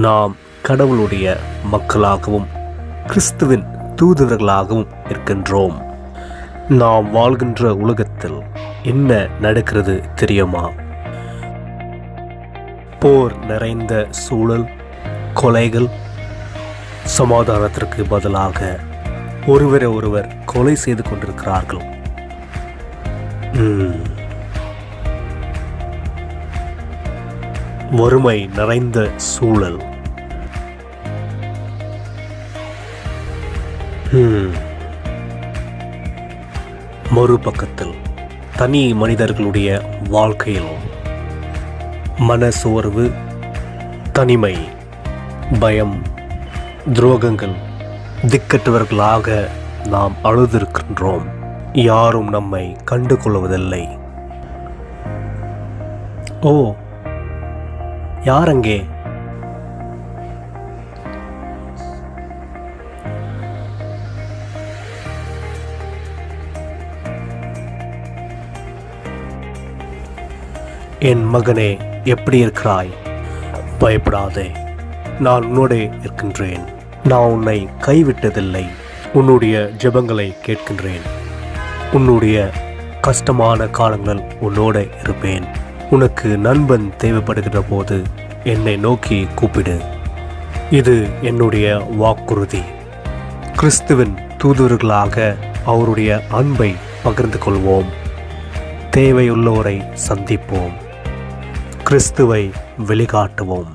நாம் கடவுளுடைய மக்களாகவும் கிறிஸ்துவின் தூதுவர்களாகவும் இருக்கின்றோம். நாம் வாழ்கின்ற உலகத்தில் என்ன நடக்கிறது தெரியுமா? போர் நிறைந்த சூழல், கொலைகள், சமாதானத்திற்கு பதிலாக ஒருவரை ஒருவர் கொலை செய்து கொண்டிருக்கிறார்கள். வறுமை நிறைந்த சூழல். மறுபக்கத்தில் தனி மனிதர்களுடைய வாழ்க்கையில் மனசோர்வு, தனிமை, பயம், துரோகங்கள், திக்கற்றவர்களாக நாம் அழுதிருக்கின்றோம். யாரும் நம்மை கண்டுகொள்வதில்லை. ஓ, யாரங்கே? என் மகனே, எப்படி இருக்கிறாய்? பயப்படாதே, நான் உன்னோடே இருக்கின்றேன். நான் உன்னை கைவிட்டதில்லை. உன்னுடைய ஜெபங்களை கேட்கின்றேன். உன்னுடைய கஷ்டமான காலங்கள் உன்னோட இருப்பேன். உனக்கு நண்பன் தேவைப்படுகிற போது என்னை நோக்கி கூப்பிடு. இது என்னுடைய வாக்குறுதி. கிறிஸ்துவின் தூதுவர்களாக அவருடைய அன்பை பகிர்ந்து கொள்வோம். தேவையுள்ளோரை சந்திப்போம். கிறிஸ்துவை வெளிக்காட்டுவோம்.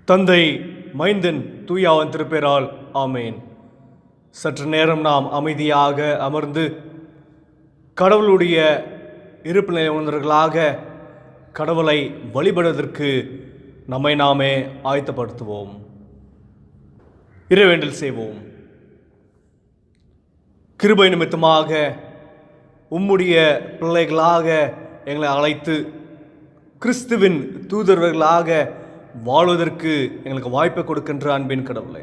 தந்தை, மைந்தன், தூயாவின் திருப்பெயரால் ஆமேன். சற்று நேரம் நாம் அமைதியாக அமர்ந்து கடவுளுடைய இருப்பு நிலை உணர்ந்தவர்களாக கடவுளை வழிபடுவதற்கு நம்மை நாமே ஆயத்தப்படுத்துவோம். இறைவேண்டல் செய்வோம். கிருபை நிமித்தமாக உம்முடைய பிள்ளைகளாக எங்களை அழைத்து கிறிஸ்துவின் தூதர்களாக வாழ்வதற்கு எங்களுக்கு வாய்ப்பை கொடுக்கின்ற அன்பின் கடவுளே,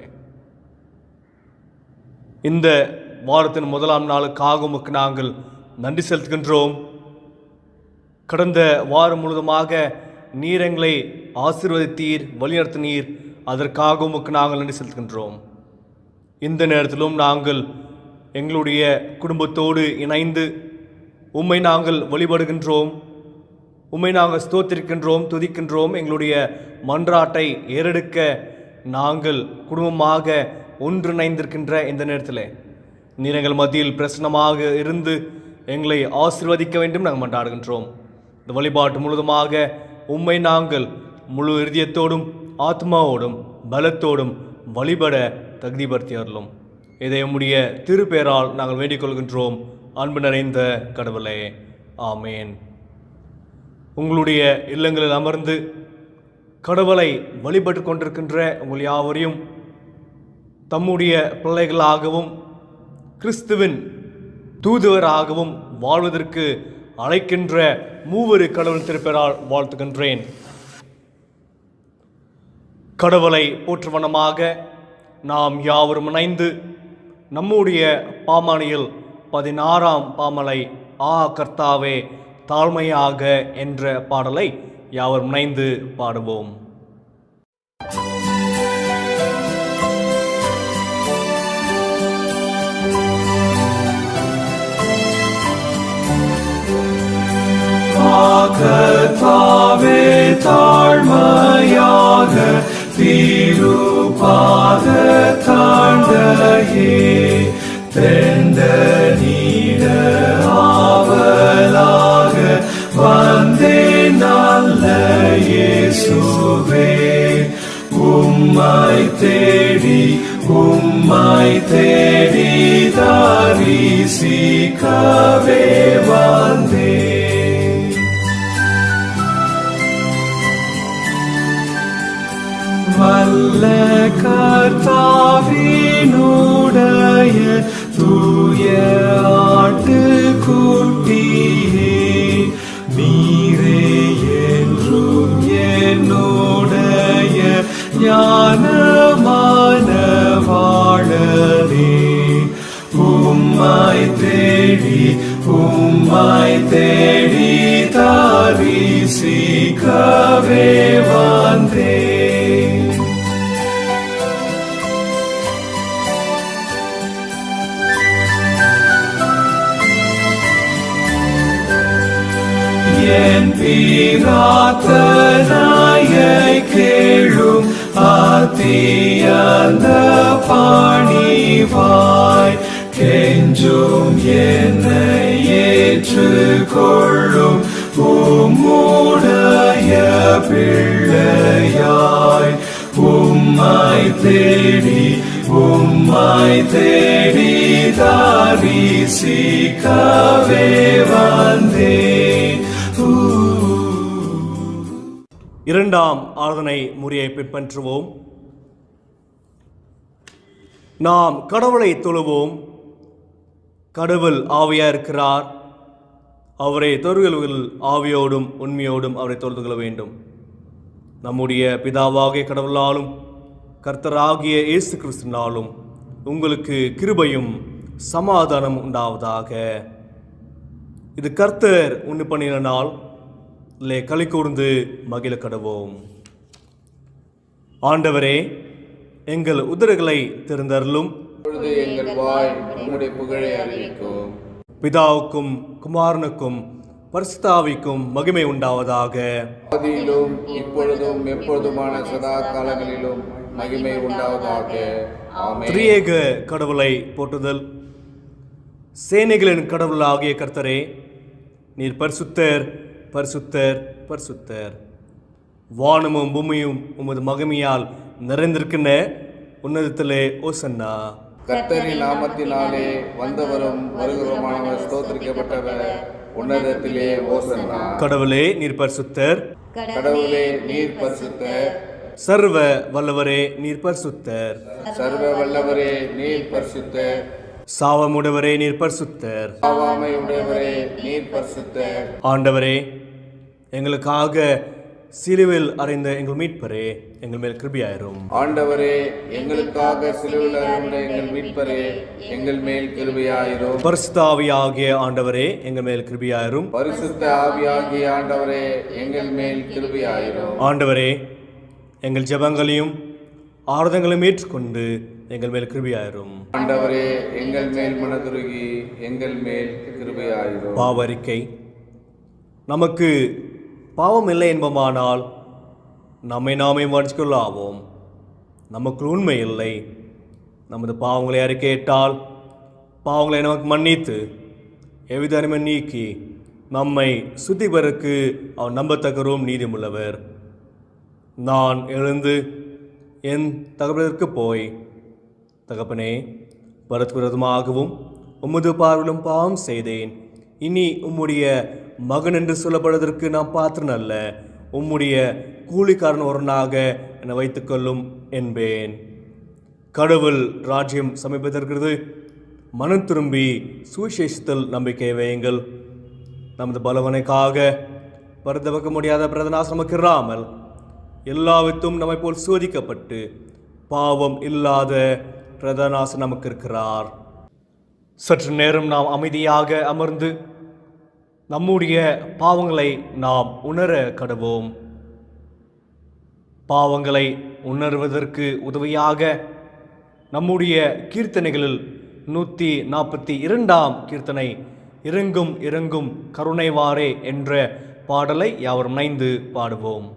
இந்த வாரத்தின் முதலாம் நாளுக்காக உமக்கு நாங்கள் நன்றி செலுத்துகின்றோம். கடந்த வாரம் முழுவதுமாக நீர் எங்களை ஆசீர்வதித்தீர், வழிநடத்தினீர். அதற்காக உமக்கு நாங்கள் நன்றி செலுத்துகின்றோம். இந்த நேரத்திலும் நாங்கள் எங்களுடைய குடும்பத்தோடு இணைந்து உம்மை நாங்கள் வழிபடுகின்றோம். உம்மை நாங்கள் ஸ்தோத்திரிக்கின்றோம், துதிக்கின்றோம். எங்களுடைய மன்றாட்டை ஏறெடுக்க நாங்கள் குடும்பமாக ஒன்றிணைந்திருக்கின்ற இந்த நேரத்தில் நீர் எங்கள் மத்தியில் பிரசன்னமாக இருந்து எங்களை ஆசீர்வதிக்க வேண்டும் நாங்கள் மன்றாடுகின்றோம். இந்த வழிபாட்டு முழுவதுமாக உம்மை நாங்கள் முழு இருதயத்தோடும் ஆத்மாவோடும் பலத்தோடும் வழிபட தகுதிப்படுத்தி அருளும். இதை உம்முடைய திருப்பெயரால் நாங்கள் வேண்டிக் கொள்கின்றோம். அன்பு நிறைந்த கடவுளே, ஆமேன். உங்களுடைய இல்லங்களில் அமர்ந்து கடவுளை வழிபட்டு கொண்டிருக்கின்ற உங்கள் யாவரையும் தம்முடைய பிள்ளைகளாகவும் கிறிஸ்துவின் தூதுவராகவும் வாழ்வதற்கு அழைக்கின்ற மூவரு கடவுள் திருப்பெயரால் வாழ்த்துகின்றேன். கடவுளை போற்றுவனமாக நாம் யாவரும் இணைந்து நம்முடைய பாமானியில் 16ஆம் பாமலை ஆ கர்த்தாவே தாழ்மையாக என்ற பாடலை யாவரும் இணைந்து பாடுவோம். கர்த்தாவே தாழ்மையாக திருப்பாத தாழ்ந்தையே தெண்ட நீட ஆவலாக வந்தே நல்ல இயேசுவே உம்மை தேடி தரிசிக்கவே வந்தே. வல்ல கர்த்தாவினுடைய தூய ஆட்டுக்குட்டியே நீரே என்றும் என்னுடைய ஞானமான வாழனே உம்மை தேடி தரிசிக்கவே வந்தே. என் பிரார்த்தனையை கேளும் அத்தியந்த பணிவாய் கெஞ்சும் என்னை ஏற்றுக்கொள்ளும் உம்முடைய பிள்ளையாய் உம்மை தேடி தரிசிக்கவே வந்தே. இரண்டாம் ஆராதனை முறையை பின்பற்றுவோம். நாம் கடவுளை தொழுவோம். கடவுள் ஆவியா இருக்கிறார். அவரை தொழுகையில் ஆவியோடும் உண்மையோடும் அவரை தொழுது கொள்ள வேண்டும். நம்முடைய பிதாவாகிய கடவுளாலும் கர்த்தராகிய இயேசு கிறிஸ்துவினாலும் உங்களுக்கு கிருபையும் சமாதானம் உண்டாவதாக. இது கர்த்தர் உண்டு பண்ணின நாள். களி கூர்ந்து மகிழ கடவோம். ஆண்டவரே, எங்கள் உதடுகளை திறந்தருளும். எங்கள் வாய் உம்முடைய புகழை அறிவிக்கும். பிதாவுக்கும் குமாரனுக்கும் பரிசுத்தாவிக்கும் மகிமை உண்டாவதாக. ஆதியிலும் இப்பொழுதும் எப்பொழுதுமான சதா காலங்களிலும் மகிமை உண்டாவதாக. ஆமென். திரியேக கடவுளை போற்றுதல். சேனைகளின் கடவுளாகிய கர்த்தரே, நீர் பரிசுத்தர் பரிசுத்தர் பரிசுத்தர். வானமும் பூமியும் உமது மகிமையால் நிறைந்திருக்கின்ற உன்னதத்திலே ஓசன்னா. கர்த்தரின் நாமத்தினாலே வந்தவரும் வருகிறவருமானவர் ஸ்தோத்திரிக்கப்பட்டவர் உன்னதத்திலே ஓசன்னா. கடவுளே நீர் பரிசுத்தர். கடவுளே நீர் பரிசுத்தர். சர்வ வல்லவரே நீர் பரிசுத்தர். சர்வ வல்லவரே நீர் பரிசுத்தர். சாவமுடையவரே நீர் பரிசுத்தர். ஆவாமை உடையவரே நீர் பரிசுத்தர். ஆண்டவரே, எங்களுக்காக சிலுவையில் அறைந்த எங்கள் மீட்பரே, எங்கள் மேல் கிருபையாயிரும். ஆண்டவரே, எங்களுக்காக சிலுவையில் அறைந்த எங்கள் மீட்பரே, எங்கள் மேல் கிருபையாயிரும். பரிசுத்த ஆவியாகிய ஆண்டவரே, எங்கள் மேல் கிருபையாயிரும். பரிசுத்த ஆவியாகிய ஆண்டவரே, எங்கள் மேல் கிருபையாயிரும். ஆண்டவரே, எங்கள் ஜெபங்களையும் ஆராதனைகளையும் ஏற்றுக்கொண்டு எங்கள் மேல் கிருபையாயிரும். ஆண்டவரே, எங்கள் மேல் மனதுருகி எங்கள் மேல் கிருபையாயிரும். பாவரிக்கை. நமக்கு பாவம் இல்லை என்பமானால் நம்மை நாமே மன்னித்துக்கொள்ளாவோம். நமக்கு உண்மை இல்லை. நமது பாவங்களை அறிக்கையிட்டால் பாவங்களை நமக்கு மன்னித்து எவ்வித அனிமை நீக்கி நம்மை சுத்திபெறக்கு அவர் நம்பத்தக்கரும் நீதியுள்ளவர். நான் எழுந்து என் தகப்பனிற்கு போய், தகப்பனே, விரோதமாகவும் உமது பார்வையிலும் பாவம் செய்தேன். இனி உம்முடைய மகன் என்று சொல்லப்படுவதற்கு நான் பாத்திரன் அல்ல. உம்முடைய கூலிக்காரன் ஒருவனாக என்னை வைத்துக்கொள்ளும் என்பேன். கடவுள் ராஜ்யம் சமீபத்திருக்கிறது. மனம் திரும்பி சுவிசேஷத்தில் நம்பிக்கை வையுங்கள். நமது பலவனைக்காக வருத்தவக்க முடியாத பிரதனாஸ் நமக்கு இராமல் எல்லாவித்தும் நம்மை போல் சோதிக்கப்பட்டு பாவம் இல்லாத பிரதனாஸ் நமக்கு இருக்கிறார். சற்று நேரம் நாம் அமைதியாக அமர்ந்து நம்முடைய பாவங்களை நாம் உணர கடவோம். பாவங்களை உணர்வதற்கு உதவியாக நம்முடைய கீர்த்தனைகளில் 142ஆம் கீர்த்தனை இறங்கும் இறங்கும் கருணைவாரே என்ற பாடலை யாவரும் இணைந்து பாடுவோம்.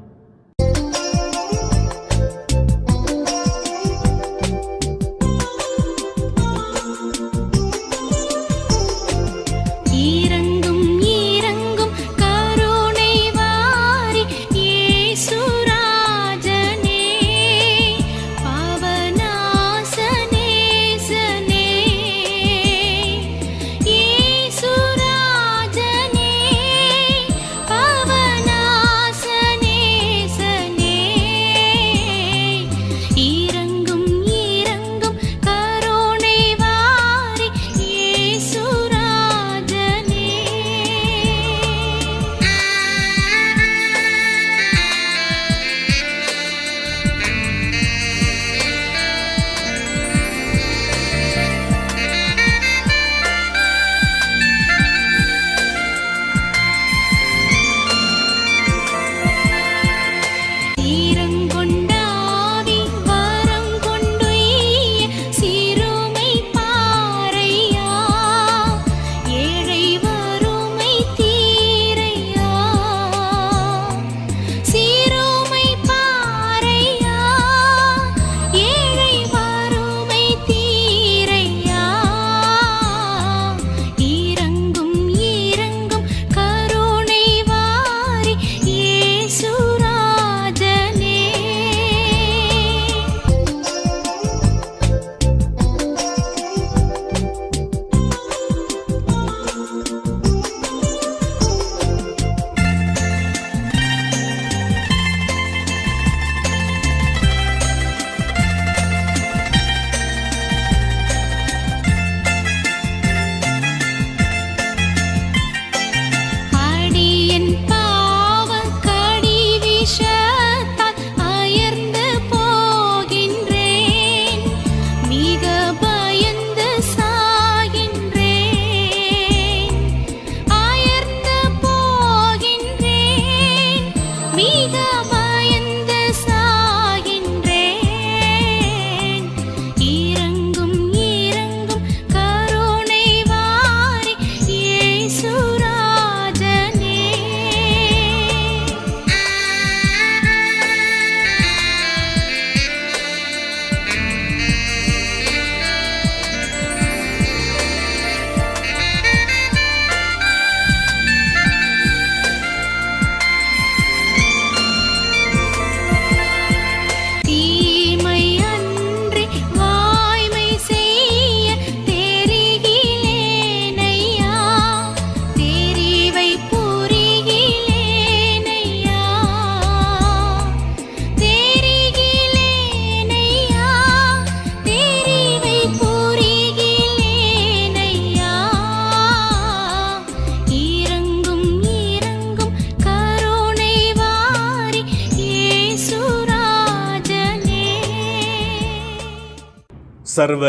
சர்வ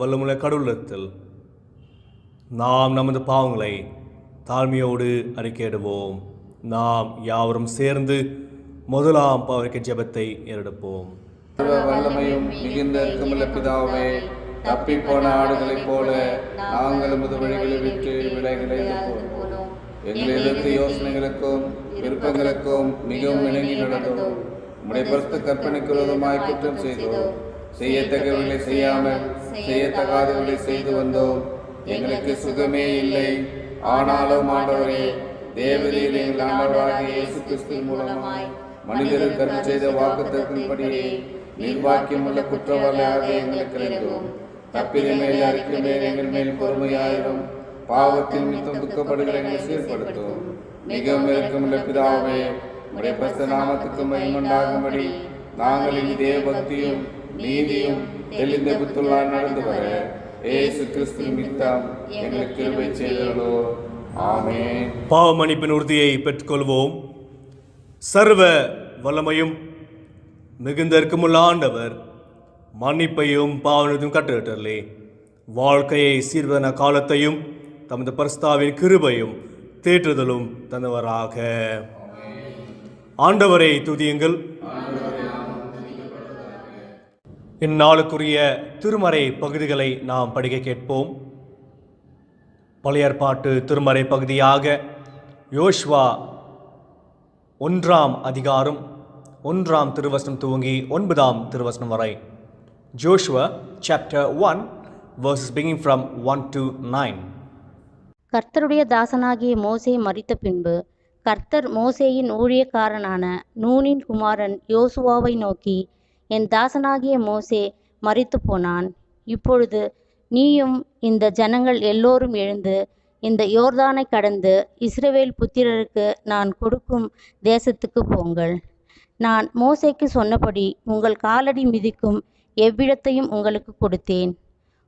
வல்லமுள்ள கடவுளத்தில் நாம் நமது பாவங்களை தாழ்மையோடு அறிக்கையிடுவோம். நாம் யாவரும் சேர்ந்து முதலாம் பாவரிக்கை ஜெபத்தை ஏறெடுப்போம். சர்வ வல்லமையும் மிகுந்த இரக்கமுள்ள பிதாவே, தப்பிப்போன ஆடுகளைப் போல நாங்கள் உமது வழிகளை விட்டு விலகிலைந்து போனோம். எங்கள் எதிர்த்து யோசனைகளுக்கும் விருப்பங்களுக்கும் மிகவும் இணங்கி நடந்தோம். உம்முடைய பரிசுத்த கற்பனைக்கு விரோதமாய் குற்றம் செய்தோம். செய்யத்தக்கவர்களை செய்யாமல் செய்யத்தகாதவர்களை செய்து வந்தோம். எங்களுக்கு சுகமே இல்லை. ஆனாலும் ஆண்டவரே, தேவதையில் எங்கள் ஆண்டவராகிய இயேசு கிறிஸ்து மூலமாய் மனிதர்கள் கருத்து செய்த வாக்குத்தத்தின்படியே நிர்வாக்கியமுள்ள குற்றவாளியாக எங்களுக்கு இருந்தோம். தப்பிலை மேல் அறிக்கை மேல் எங்கள் மேல் பொறுமையாயிரும். பாவத்தின் மித்தம் துக்கப்படுகிற எங்களை சீர்படுத்தும். மிகவும் இரக்கமுள்ள பிதாவே, உடைய பரிசுத்த நாமத்துக்கு மகிமையுண்டாகும்படி நாங்கள் இனி தேவ பக்தியும் நீதியும் தெளிந்த புத்துள்ளாய் நடந்து வர இயேசு கிறிஸ்து நிமித்தம் எங்களுக்கு கிருபை செய்தருளோ. ஆமென். பாவ மன்னிப்பின் உறுதியை பெற்றுக்கொள்வோம். சர்வ வல்லமையும் மிகுந்த இரக்கமுள்ள ஆண்டவர் மன்னிப்பையும் பாவனையும் கற்றுவிட்டர்களே, வாழ்க்கையை சீர்வன காலத்தையும் தமது பரிசுத்தாவின் கிருபையும் தேற்றுதலும் தந்தவராக. ஆண்டவரை துதியுங்கள். இந்நாளுக்குரிய திருமறை பகுதிகளை நாம் படிக்க கேட்போம். பழைய ஏற்பாட்டு திருமறை பகுதியாக யோசுவா 1ஆம் அதிகாரம் 1ஆம் திருவசனம் துவங்கி 9ஆம் திருவசனம் வரை. Joshua chapter 1 verses beginning from 1 to 9. கர்த்தருடைய தாசனாகிய மோசே மரித்த பின்பு கர்த்தர் மோசேயின் ஊழியக்காரனான நூனின் குமாரன் யோசுவாவை நோக்கி, என் தாசனாகிய மோசே மரித்து போனான். இப்பொழுது நீயும் இந்த ஜனங்கள் எல்லோரும் எழுந்து இந்த யோர்தானை கடந்து இஸ்ரவேல் புத்திரருக்கு நான் கொடுக்கும் தேசத்துக்கு போங்கள். நான் மோசேக்கு சொன்னபடி உங்கள் காலடி மிதிக்கும் எவ்விடத்தையும் உங்களுக்கு கொடுத்தேன்.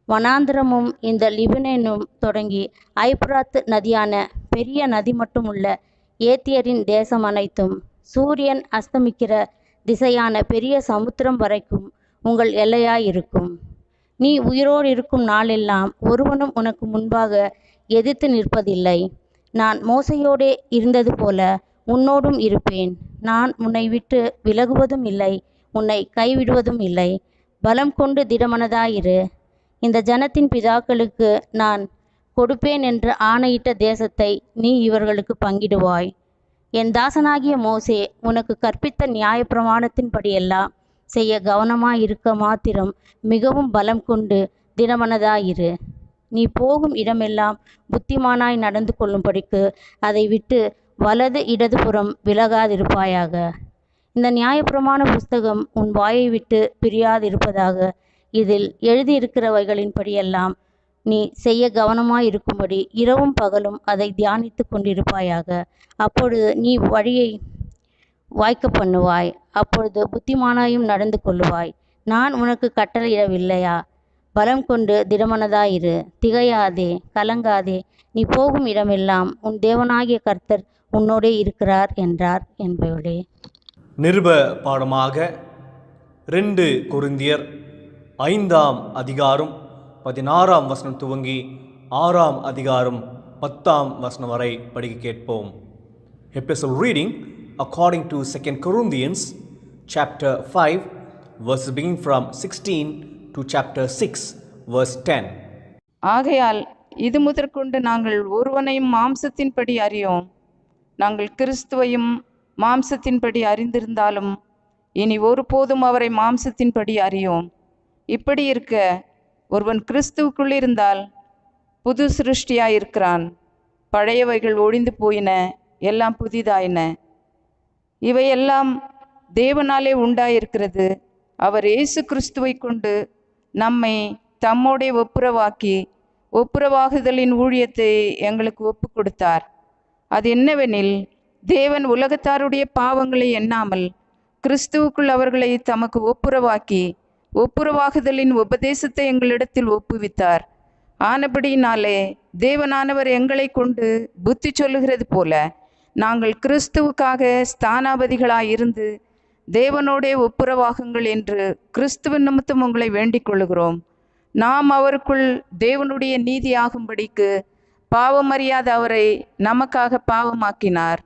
வனாந்திரமும் இந்த லிபனேனும் தொடங்கி ஐப்ராத்து நதியான பெரிய நதி மட்டும் உள்ள ஏத்தியரின் தேசம் அனைத்தும் சூரியன் அஸ்தமிக்கிற திசையான பெரிய சமுத்திரம் வரைக்கும் உங்கள் எல்லையாயிருக்கும். நீ உயிரோடு இருக்கும் நாளெல்லாம் ஒருவனும் உனக்கு முன்பாக எதிர்த்து நிற்பதில்லை. நான் மோசையோடே இருந்தது போல உன்னோடும் இருப்பேன். நான் உன்னை விட்டு விலகுவதும் இல்லை, உன்னை கைவிடுவதும் இல்லை. பலம் கொண்டு திடமனதாயிரு. இந்த ஜனத்தின் பிதாக்களுக்கு நான் கொடுப்பேன் என்று ஆணையிட்ட தேசத்தை நீ இவர்களுக்கு பங்கிடுவாய். என் தாசனாகிய மோசே உனக்கு கற்பித்த நியாயப்பிரமாணத்தின்படியெல்லாம் செய்ய கவனமாயிருக்க மாத்திரம் மிகவும் பலம் கொண்டு திடமனதாயிரு. நீ போகும் இடமெல்லாம் புத்திமானாய் நடந்து கொள்ளும்படிக்கு அதை விட்டு வலது இடதுபுறம் விலகாதிருப்பாயாக. இந்த நியாயப்பிரமாண புஸ்தகம் உன் வாயை விட்டு பிரியாதிருப்பதாக. இதில் எழுதியிருக்கிறவைகளின்படியெல்லாம் நீ செய்ய கவனமாயிருக்கும்படி இரவும் பகலும் அதை தியானித்து கொண்டிருப்பாயாக. அப்பொழுது நீ வழியை வாய்க்க பண்ணுவாய், அப்பொழுது புத்திமானாயும் நடந்து கொள்ளுவாய். நான் உனக்கு கட்டளையிடவில்லையா? பலம் கொண்டு திடமனதாயிரு, திகையாதே, கலங்காதே. நீ போகும் இடமெல்லாம் உன் தேவனாகிய கர்த்தர் உன்னோடே இருக்கிறார் என்றார் என்பவளே. நிருப பாடமாக 2 கொரிந்தியர் 5ஆம் அதிகாரம் 16ஆம் வசனம் துவங்கி 6ஆம் அதிகாரம் 10ஆம் வசனம் வரை படிக்க கேட்போம். Epistle reading according to 2 Corinthians chapter 5 verses beginning from 16 to chapter 6 verse 10. ஆகையால் இது முதற்கொண்டு நாங்கள் ஒருவனையும் மாம்சத்தின்படி அறியோம். நாங்கள் கிறிஸ்துவையும் மாம்சத்தின்படி அறிந்திருந்தாலும் இனி ஒருபோதும் அவரை மாம்சத்தின்படி அறியோம். இப்படி இருக்க ஒருவன் கிறிஸ்துவுக்குள் இருந்தால் புது சிருஷ்டியாயிருக்கிறான். பழையவைகள் ஒழிந்து போயின, எல்லாம் புதிதாயின. இவையெல்லாம் தேவனாலே உண்டாயிருக்கிறது. அவர் இயேசு கிறிஸ்துவை கொண்டு நம்மை தம்மோடே ஒப்புரவாக்கி ஒப்புரவாகுதலின் ஊழியத்தை எங்களுக்கு ஒப்பு கொடுத்தார். அது என்னவெனில், தேவன் உலகத்தாருடைய பாவங்களை எண்ணாமல் கிறிஸ்துவுக்குள் அவர்களை தமக்கு ஒப்புரவாக்கி ஒப்புரவாகுதலின் உபதேசத்தை எங்களிடத்தில் ஒப்புவித்தார். ஆனபடியினாலே தேவனானவர் எங்களை கொண்டு புத்தி சொல்லுகிறது போல நாங்கள் கிறிஸ்துவுக்காக ஸ்தானாபதிகளாயிருந்து தேவனோடே ஒப்புரவாகுங்கள் என்று கிறிஸ்துவின் நிமித்தம் உங்களை வேண்டிக் கொள்ளுகிறோம். நாம் அவருக்குள் தேவனுடைய நீதியாகும்படிக்கு பாவமறியாத அவரை நமக்காக பாவமாக்கினார்.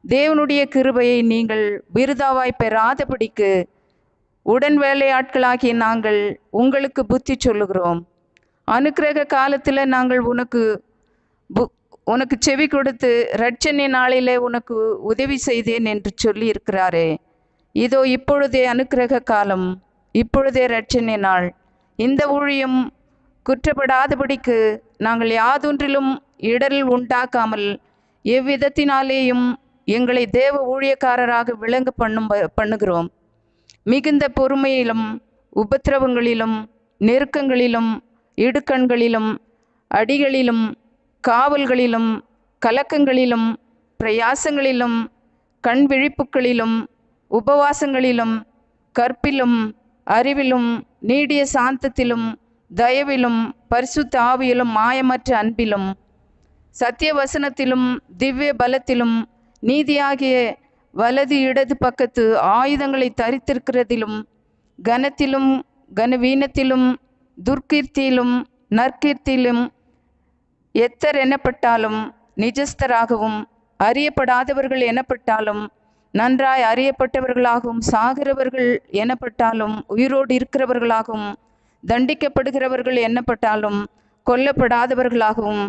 தேவனுடைய கிருபையை நீங்கள் விருதாவாய் பெறாதபடிக்கு உடன் வேலையாட்களாகிய நாங்கள் உங்களுக்கு புத்தி சொல்லுகிறோம். அனுக்கிரக காலத்தில் நாங்கள் உனக்கு செவி கொடுத்து இரட்சணை நாளிலே உனக்கு உதவி செய்தேன் என்று சொல்லி இருக்கிறாரே. இதோ இப்பொழுதே அனுக்கிரக காலம், இப்பொழுதே இரட்சணை நாள். இந்த ஊழியம் குற்றப்படாதபடிக்கு நாங்கள் யாதொன்றிலும் இடரில் உண்டாக்காமல் எவ்விதத்தினாலேயும் எங்களை தேவ ஊழியக்காரராக விளங்க பண்ணுகிறோம். மிகுந்த பொறுமையிலும் உபத்திரவங்களிலும் நெருக்கங்களிலும் இடுக்கண்களிலும் அடிகளிலும் காவல்களிலும் கலக்கங்களிலும் பிரயாசங்களிலும் கண் விழிப்புகளிலும் உபவாசங்களிலும் கற்பிலும் அறிவிலும் நீடிய சாந்தத்திலும் தயவிலும் பரிசுத்த ஆவியிலும் மாயமற்ற அன்பிலும் சத்திய வசனத்திலும் திவ்ய பலத்திலும் நீதியாகிய வலது இடது பக்கத்து ஆயுதங்களை தரித்திருக்கிறதிலும் கனத்திலும் கனவீனத்திலும் துர்க்கீர்த்தியிலும் நற்கீர்த்தியிலும் எத்தர் எனப்பட்டாலும் நிஜஸ்தராகவும் அறியப்படாதவர்கள் எனப்பட்டாலும் நன்றாய் அறியப்பட்டவர்களாகவும் சாகிறவர்கள் எனப்பட்டாலும் உயிரோடு இருக்கிறவர்களாகவும் தண்டிக்கப்படுகிறவர்கள் எண்ணப்பட்டாலும் கொல்லப்படாதவர்களாகவும்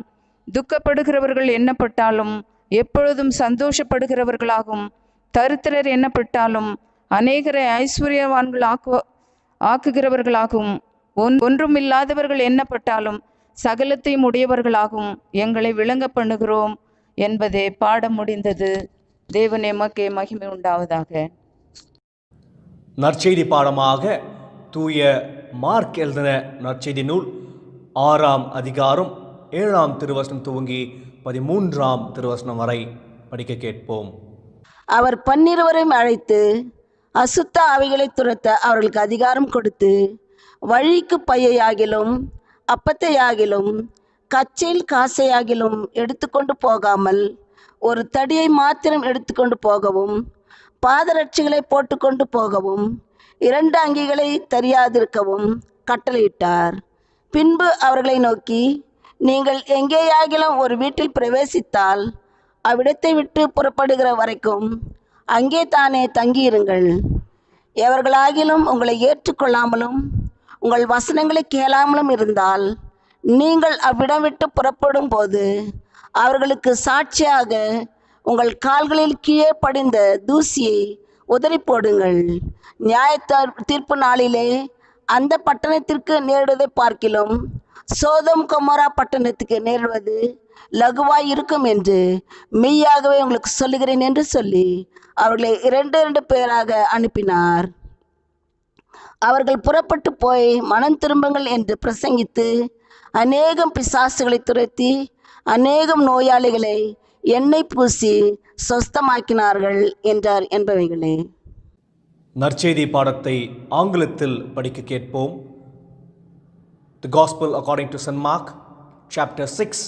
துக்கப்படுகிறவர்கள் எண்ணப்பட்டாலும் எப்பொழுதும் சந்தோஷப்படுகிறவர்களாகவும் தரித்திரர் எண்ணப்பட்டாலும் அநேகரை ஐஸ்வர்யவான்கள் ஆக்குகிறவர்களாகவும் ஒன்றுமில்லாதவர்கள் எண்ணப்பட்டாலும் சகலத்தையும் உடையவர்களாகவும் எங்களை விளங்க பண்ணுகிறோம் என்பதே பாடம் முடிந்தது. தேவனே எமக்கே மகிமை உண்டாவதாக. நற்செய்தி பாடமாக தூய மார்க் எழுதின நற்செய்தி நூல் 6ஆம் அதிகாரம் 7ஆம் திருவசனம் துவங்கி 13ஆம் திருவசனம் வரை படிக்க கேட்போம். அவர் 12 அழைத்து அசுத்த ஆவிகளை துரத்த அவர்களுக்கு அதிகாரம் கொடுத்து, வழிக்கு பையையாகிலும் அப்பத்தையாகிலும் கச்சையில் காசையாகிலும் எடுத்துக்கொண்டு போகாமல் ஒரு தடியை மாத்திரம் எடுத்துக்கொண்டு போகவும், பாதரட்சிகளை போட்டுக்கொண்டு போகவும், 2 அங்கிகளை தெரியாதிருக்கவும் கட்டளையிட்டார். பின்பு அவர்களை நோக்கி, நீங்கள் எங்கேயாகிலும் ஒரு வீட்டில் பிரவேசித்தால் அவ்விடத்தை விட்டு புறப்படுகிற வரைக்கும் அங்கே தானே தங்கியிருங்கள். எவர்களாகிலும் உங்களை ஏற்றுக்கொள்ளாமலும் உங்கள் வசனங்களை கேளாமலும் இருந்தால் நீங்கள் அவ்விடம் விட்டு புறப்படும் போது அவர்களுக்கு சாட்சியாக உங்கள் கால்களில் கீழே படிந்த தூசியை உதறி போடுங்கள். நியாய தீர்ப்பு நாளிலே அந்த பட்டணத்திற்கு நேரிடுவதை பார்க்கிலும் சோதோம் கொமோரா பட்டணத்துக்கு நேரிடுவது லகுவாய் இருக்கும் என்று மெய்யாகவே உங்களுக்கு சொல்லுகிறேன் என்று சொல்லி அவர்களை 2 பேராக அனுப்பினார். அவர்கள் புறப்பட்டு போய் மனம் திரும்புங்கள் என்று பிரசங்கித்து அநேகம் பிசாசுகளை துரத்தி அநேகம் நோயாளிகளை எண்ணெய் பூசி சொஸ்தமாக்கினார்கள் என்றார் என்பவைகளே. நற்செய்தி பாடத்தை ஆங்கிலத்தில் படிக்க கேட்போம். The Gospel according to St. Mark, chapter 6,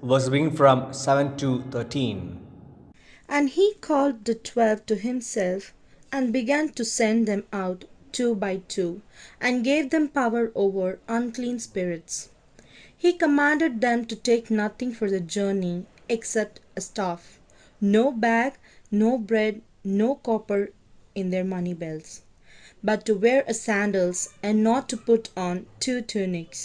verse beginning from 7 to 13. And he called the 12 to himself, and began to send them out 2 by 2, and gave them power over unclean spirits. He commanded them to take nothing for the journey except a staff, no bag, no bread, no copper in their money belts, but to wear sandals, and not to put on 2 tunics.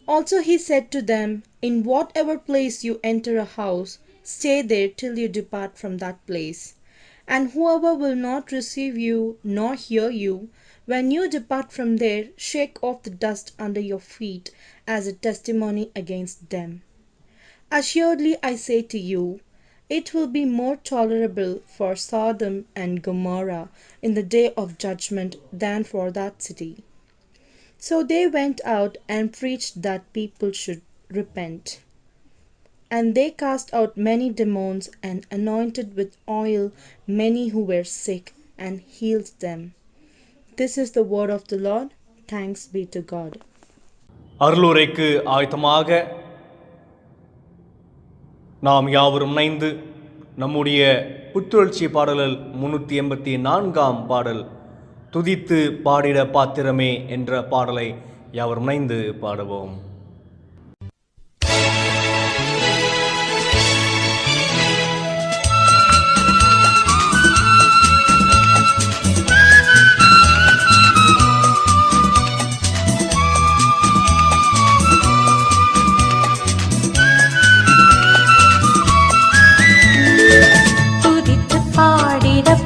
Also he said to them, in whatever place you enter a house, stay there till you depart from that place. And whoever will not receive you nor hear you, when you depart from there, shake off the dust under your feet as a testimony against them. Assuredly I say to you, it will be more tolerable for Sodom and Gomorrah in the day of judgment than for that city. So they went out and preached that people should repent. And they cast out many demons and anointed with oil many who were sick and healed them. This is the word of the Lord. Thanks be to God. அருளுரைக்கு ஆயத்தமாக நாம் யாவரும் இணைந்து நம்முடைய புத்துணர்ச்சி பாடல்கள் 384ஆம் பாடல் துதித்து பாடிட பாத்திரமே என்ற பாடலை யாவரும் இணைந்து பாடுவோம்.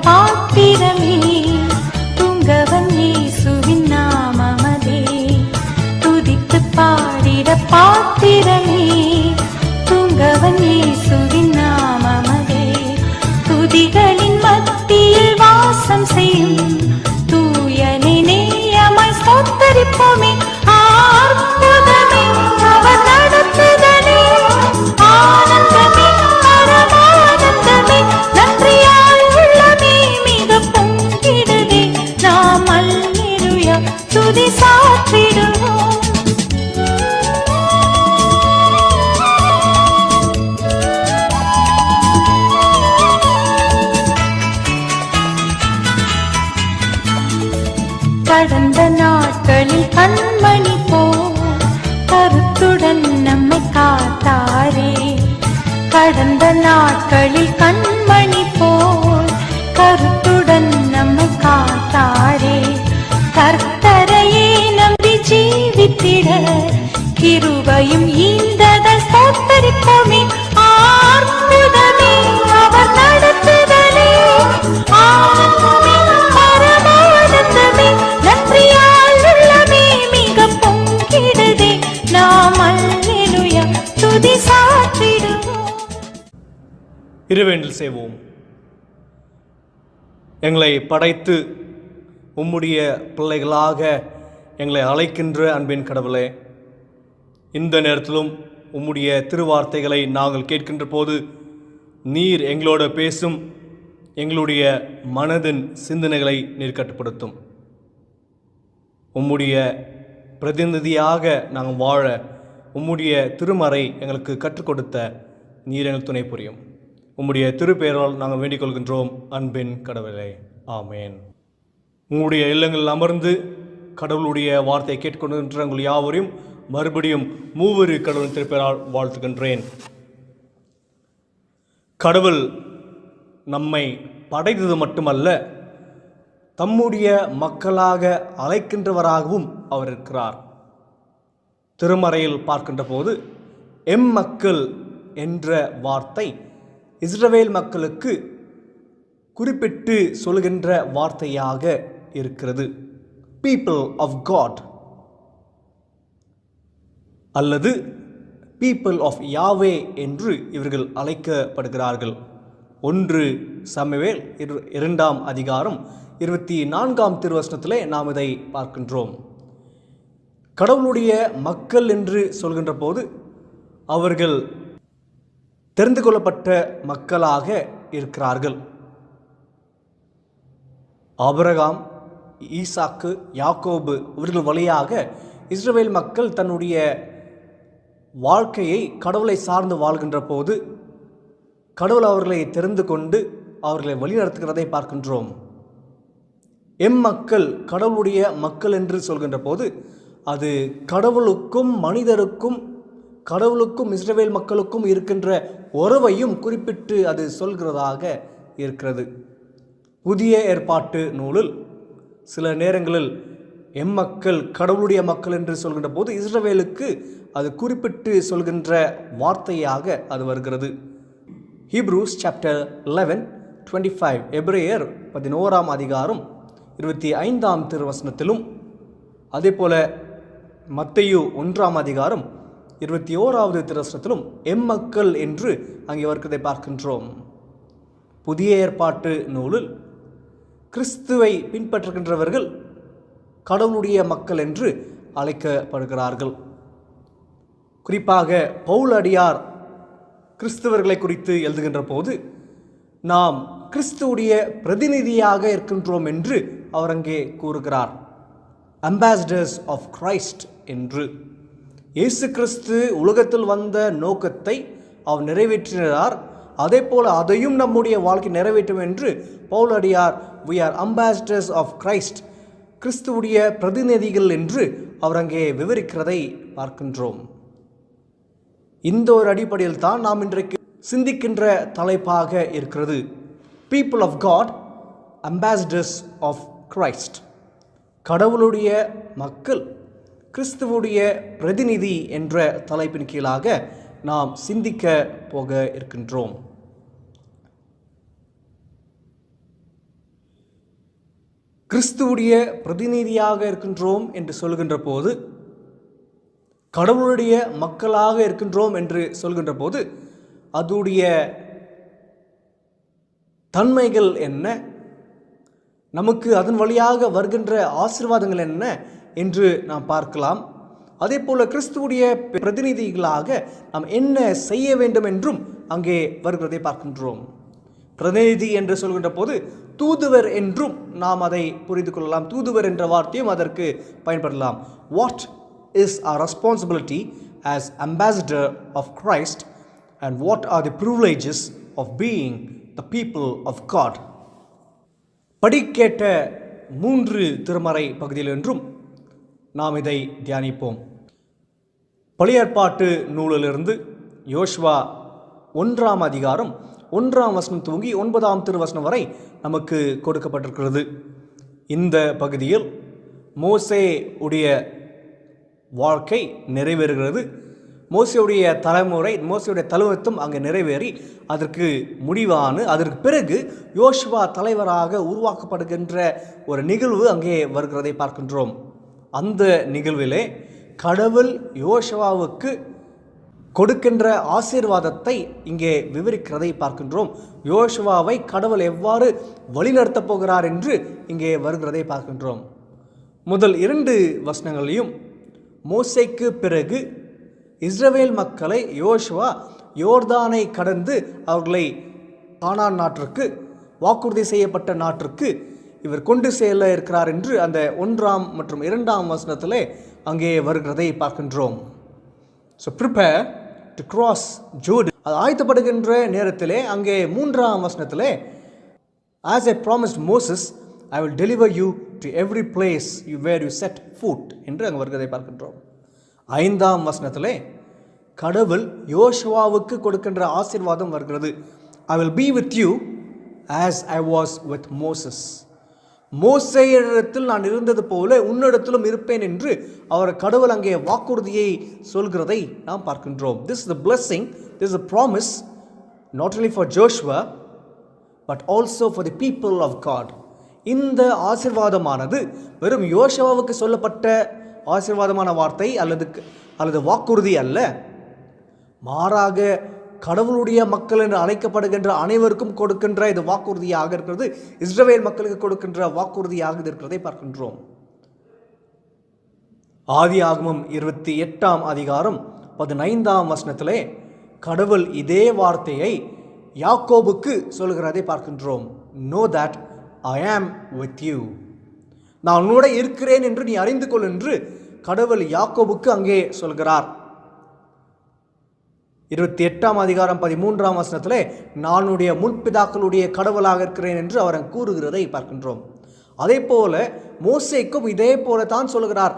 பாத்திரமே துங்கவன் இயேசுவின் நாமமதே, துதித்து பாடிட பாத்திரமே துங்கவன் இயேசுவின் நாமமதே, துதிகளின் மத்தியில் வாசம் செய்யும் தூயனை நேயமாய் ஸ்தோத்தரிப்போமே. அற்புதமே அவர் நடத்துதலே, ஆனந்தமே பரமானந்தமே, நன்றியாய் உள்ளமே மிக பொங்கிடுதே, நாம் அல்ல துதி சாற்றிடுவோம். கடந்த நாட்களில் கண்மணி போல் கருத்துடன் நம்மை காத்தாரே. கடந்த நாட்களில் கண்மணி போல் கருத்துடன் நம்மை காத்தாரே. கர்த்தரையே நம்பி ஜீவித்திட கிருபையும் ஈந்ததை ஸ்தோத்தரிப்போமே. ஆர்ப்புதமே அவர் நடத்துதலே, ஆனந்தமே பரமானந்தமே, நன்றியால் உள்ளமே மிக பொங்கிடுதே. நாம் அல்லேலூயா துதி சாற்றிடுவோம். இறைவேண்டல் செய்வோம். எங்களை படைத்து உம்முடைய பிள்ளைகளாக எங்களை அழைக்கின்ற அன்பின் கடவுளே, இந்த நேரத்திலும் உம்முடைய திருவார்த்தைகளை நாங்கள் கேட்கின்ற போது நீர் எங்களோடு பேசும். எங்களுடைய மனதின் சிந்தனைகளை நீர் கட்டுப்படுத்தும். உம்முடைய பிரதிநிதியாக நாங்கள் வாழ உம்முடைய திருமறை எங்களுக்கு கற்றுக் கொடுத்த நீர் எங்கள் துணை புரியும். உம்முடைய திருப்பெயரால் நாங்கள் வேண்டிக் கொள்கின்றோம் அன்பின் கடவுளே, ஆமேன். உங்களுடைய இல்லங்களில் அமர்ந்து கடவுளுடைய வார்த்தையை கேட்டுக்கொண்டிருக்கின்ற உங்கள் யாவரையும் மறுபடியும் மூவரு கடவுளின் திருப்பெயரால் வாழ்த்துகின்றேன். கடவுள் நம்மை படைத்தது மட்டுமல்ல, தம்முடைய மக்களாக அழைக்கின்றவராகவும் அவர் இருக்கிறார். திருமறையில் பார்க்கின்ற போது மக்கள் என்ற வார்த்தை இஸ்ரவேல் மக்களுக்கு குறிப்பிட்டு சொல்கின்ற வார்த்தையாக இருக்கிறது. பீப்புள் ஆஃப் காட் அல்லது பீப்புள் ஆஃப் யாவே என்று இவர்கள் அழைக்கப்படுகிறார்கள். 1 சாமுவேல் 2ஆம் அதிகாரம் 24ஆம் திருவசனத்திலே நாம் இதை பார்க்கின்றோம். கடவுளுடைய மக்கள் என்று சொல்கின்ற போது அவர்கள் தெரிந்து கொள்ளப்பட்ட மக்களாக இருக்கிறார்கள். ஆபிரகாம், ஈசாக்கு, யாக்கோபு இவர்கள் வழியாக இஸ்ரவேல் மக்கள் தன்னுடைய வாழ்க்கையை கடவுளை சார்ந்து வாழ்கின்ற போது கடவுள் அவர்களை தெரிந்து கொண்டு அவர்களை வழிநடத்துகிறதை பார்க்கின்றோம். மக்கள் கடவுளுடைய மக்கள் என்று சொல்கின்ற போது அது கடவுளுக்கும் மனிதருக்கும் கடவுளுக்கும் இஸ்ரவேல் மக்களுக்கும் இருக்கின்ற உறவையும் குறிப்பிட்டு அது சொல்கிறதாக இருக்கிறது. புதிய ஏற்பாட்டு நூலில் சில நேரங்களில் மக்கள் கடவுளுடைய மக்கள் என்று சொல்கின்ற போது இஸ்ரவேலுக்கு அது குறிப்பிட்டு சொல்கின்ற வார்த்தையாக அது வருகிறது. ஹீப்ரூஸ் சாப்டர் 11:25, எபிரேயர் 11ஆம் அதிகாரம் 25ஆம் திருவசனத்திலும், அதே போல மத்தேயு 1ஆம் அதிகாரம் 21வது திருவசனத்திலும் மக்கள் என்று அங்கே வருகிறதை பார்க்கின்றோம். புதிய ஏற்பாட்டு நூலில் கிறிஸ்துவை பின்பற்றுகின்றவர்கள் கடவுளுடைய மக்கள் என்று அழைக்கப்படுகிறார்கள். குறிப்பாக பவுல் அடியார் கிறிஸ்தவர்களை குறித்து எழுதுகின்ற போது நாம் கிறிஸ்துவுடைய பிரதிநிதியாக இருக்கின்றோம் என்று அவர் அங்கே கூறுகிறார். அம்பாசிடர்ஸ் ஆஃப் கிரைஸ்ட் என்று. இயேசு கிறிஸ்து உலகத்தில் வந்த நோக்கத்தை அவர் நிறைவேற்றினார். அதே போல் அதையும் நம்முடைய வாழ்க்கை நிறைவேற்றும் என்று பவுல் அடியார் we are ambassadors of Christ, கிறிஸ்துவுடைய பிரதிநிதிகள் என்று அவர் அங்கே விவரிக்கிறதை பார்க்கின்றோம். இந்த ஒரு அடிப்படையில் தான் நாம் இன்றைக்கு சிந்திக்கின்ற தலைப்பாக இருக்கிறது. People of God, ambassadors of Christ. கடவுளுடைய மக்கள், கிறிஸ்துவுடைய பிரதிநிதி என்ற தலைப்பின் கீழாக நாம் சிந்திக்க போக இருக்கின்றோம். கிறிஸ்துவுடைய பிரதிநிதியாக இருக்கின்றோம் என்று சொல்கின்ற போது, கடவுளுடைய மக்களாக இருக்கின்றோம் என்று சொல்கின்ற போது அதுடைய தன்மைகள் என்ன, நமக்கு அதன் வழியாக வருகின்ற ஆசீர்வாதங்கள் என்ன என்று நாம் பார்க்கலாம். அதே போல கிறிஸ்துவுடைய பிரதிநிதிகளாக நாம் என்ன செய்ய வேண்டும் என்றும் அங்கே வருகிறதை பார்க்கின்றோம். பிரதிநிதி என்று சொல்கின்ற போது தூதுவர் என்றும் நாம் அதை புரிந்து கொள்ளலாம். தூதுவர் என்ற வார்த்தையும் அதற்கு பயன்படலாம். What is our responsibility as ambassador of Christ and what are the privileges of being the people of God? படிக்கேட்ட 3 திருமறை பகுதியில் என்றும் நாம் இதை தியானிப்போம். பழைய ஏற்பாட்டு நூலிலிருந்து யோசுவா 1ஆம் அதிகாரம் 1ஆம் வசனம் துவங்கி 9ஆம் திருவசனம் வரை நமக்கு கொடுக்கப்பட்டிருக்கிறது. இந்த பகுதியில் மோசே உடைய வாழ்க்கை நிறைவேறுகிறது. மோசேயுடைய தலைமுறை, மோசேயுடைய தலைவத்துவம் அங்கே நிறைவேறி அதற்கு அதற்கு பிறகு யோசுவா தலைவராக உருவாக்கப்படுகின்ற ஒரு நிகழ்வு அங்கே வருகிறதை பார்க்கின்றோம். அந்த நிகழ்விலே கடவுள் யோசுவாவுக்கு கொடுக்கின்ற ஆசீர்வாதத்தை இங்கே விவரிக்கிறதை பார்க்கின்றோம். யோசுவாவை கடவுள் எவ்வாறு வழிநடத்தப் போகிறார் என்று இங்கே வருகிறதை பார்க்கின்றோம். முதல் 2 வசனங்களையும் மோசேக்கு பிறகு இஸ்ரவேல் மக்களை யோசுவா யோர்தானை கடந்து அவர்களை கானான் நாட்டிற்கு, வாக்குறுதி செய்யப்பட்ட நாட்டிற்கு இவர் கொண்டு செல்ல இருக்கிறார் என்று அந்த 1ஆம் மற்றும் 2ஆம் வசனத்திலே அங்கே வருகிறதை பார்க்கின்றோம். So prepare to cross Jordan, அது ஆயத்தப்படுகின்ற நேரத்திலே அங்கே 3ஆம் வசனத்திலே as I promised Moses I will deliver you to every place where you set foot என்று அங்கே வருகிறதை பார்க்கின்றோம். 5ஆம் வசனத்திலே கடவுள் யோசுவாவுக்கு கொடுக்கின்ற ஆசீர்வாதம் வருகிறது. I will be with you as I was with Moses. மோசேயிடத்தில் நான் இருந்தது போல உன்னிடத்திலும் இருப்பேன் என்று அவர் கடவுள் அங்கே வாக்குறுதியை சொல்கிறதை நாம் பார்க்கின்றோம். This is the blessing, this is a promise not only for Joshua but also for the people of God. இந்த ஆசீர்வாதமானது வெறும் யோசுவாவுக்கு சொல்லப்பட்ட ஆசீர்வாதமான வார்த்தை அல்லது வாக்குறுதி அல்ல, மாறாக கடவுளுடைய மக்கள் என்று அழைக்கப்படுகின்ற அனைவருக்கும் கொடுக்கின்ற இது வாக்குறுதியாக இருக்கிறது. இஸ்ரவேல் மக்களுக்கு கொடுக்கின்ற வாக்குறுதியாக இருக்கிறதை பார்க்கின்றோம். ஆதியாகமம் 28ஆம் அதிகாரம் 15ஆம் வசனத்திலே கடவுள் இதே வார்த்தையை யாக்கோபுக்கு சொல்கிறதை பார்க்கின்றோம். Know that I am with you. நான் உன்னோட இருக்கிறேன் என்று நீ அறிந்து கொள் என்று கடவுள் யாக்கோபுக்கு அங்கே சொல்கிறார். 28ஆம் அதிகாரம் 13ஆம் வசனத்திலே நான் உன்னுடைய முன்பிதாக்களுடைய கடவுளாக இருக்கிறேன் என்று அவர் கூறுகிறதை பார்க்கின்றோம். அதே போல மோசேக்கும் இதே போல தான் சொல்கிறார்.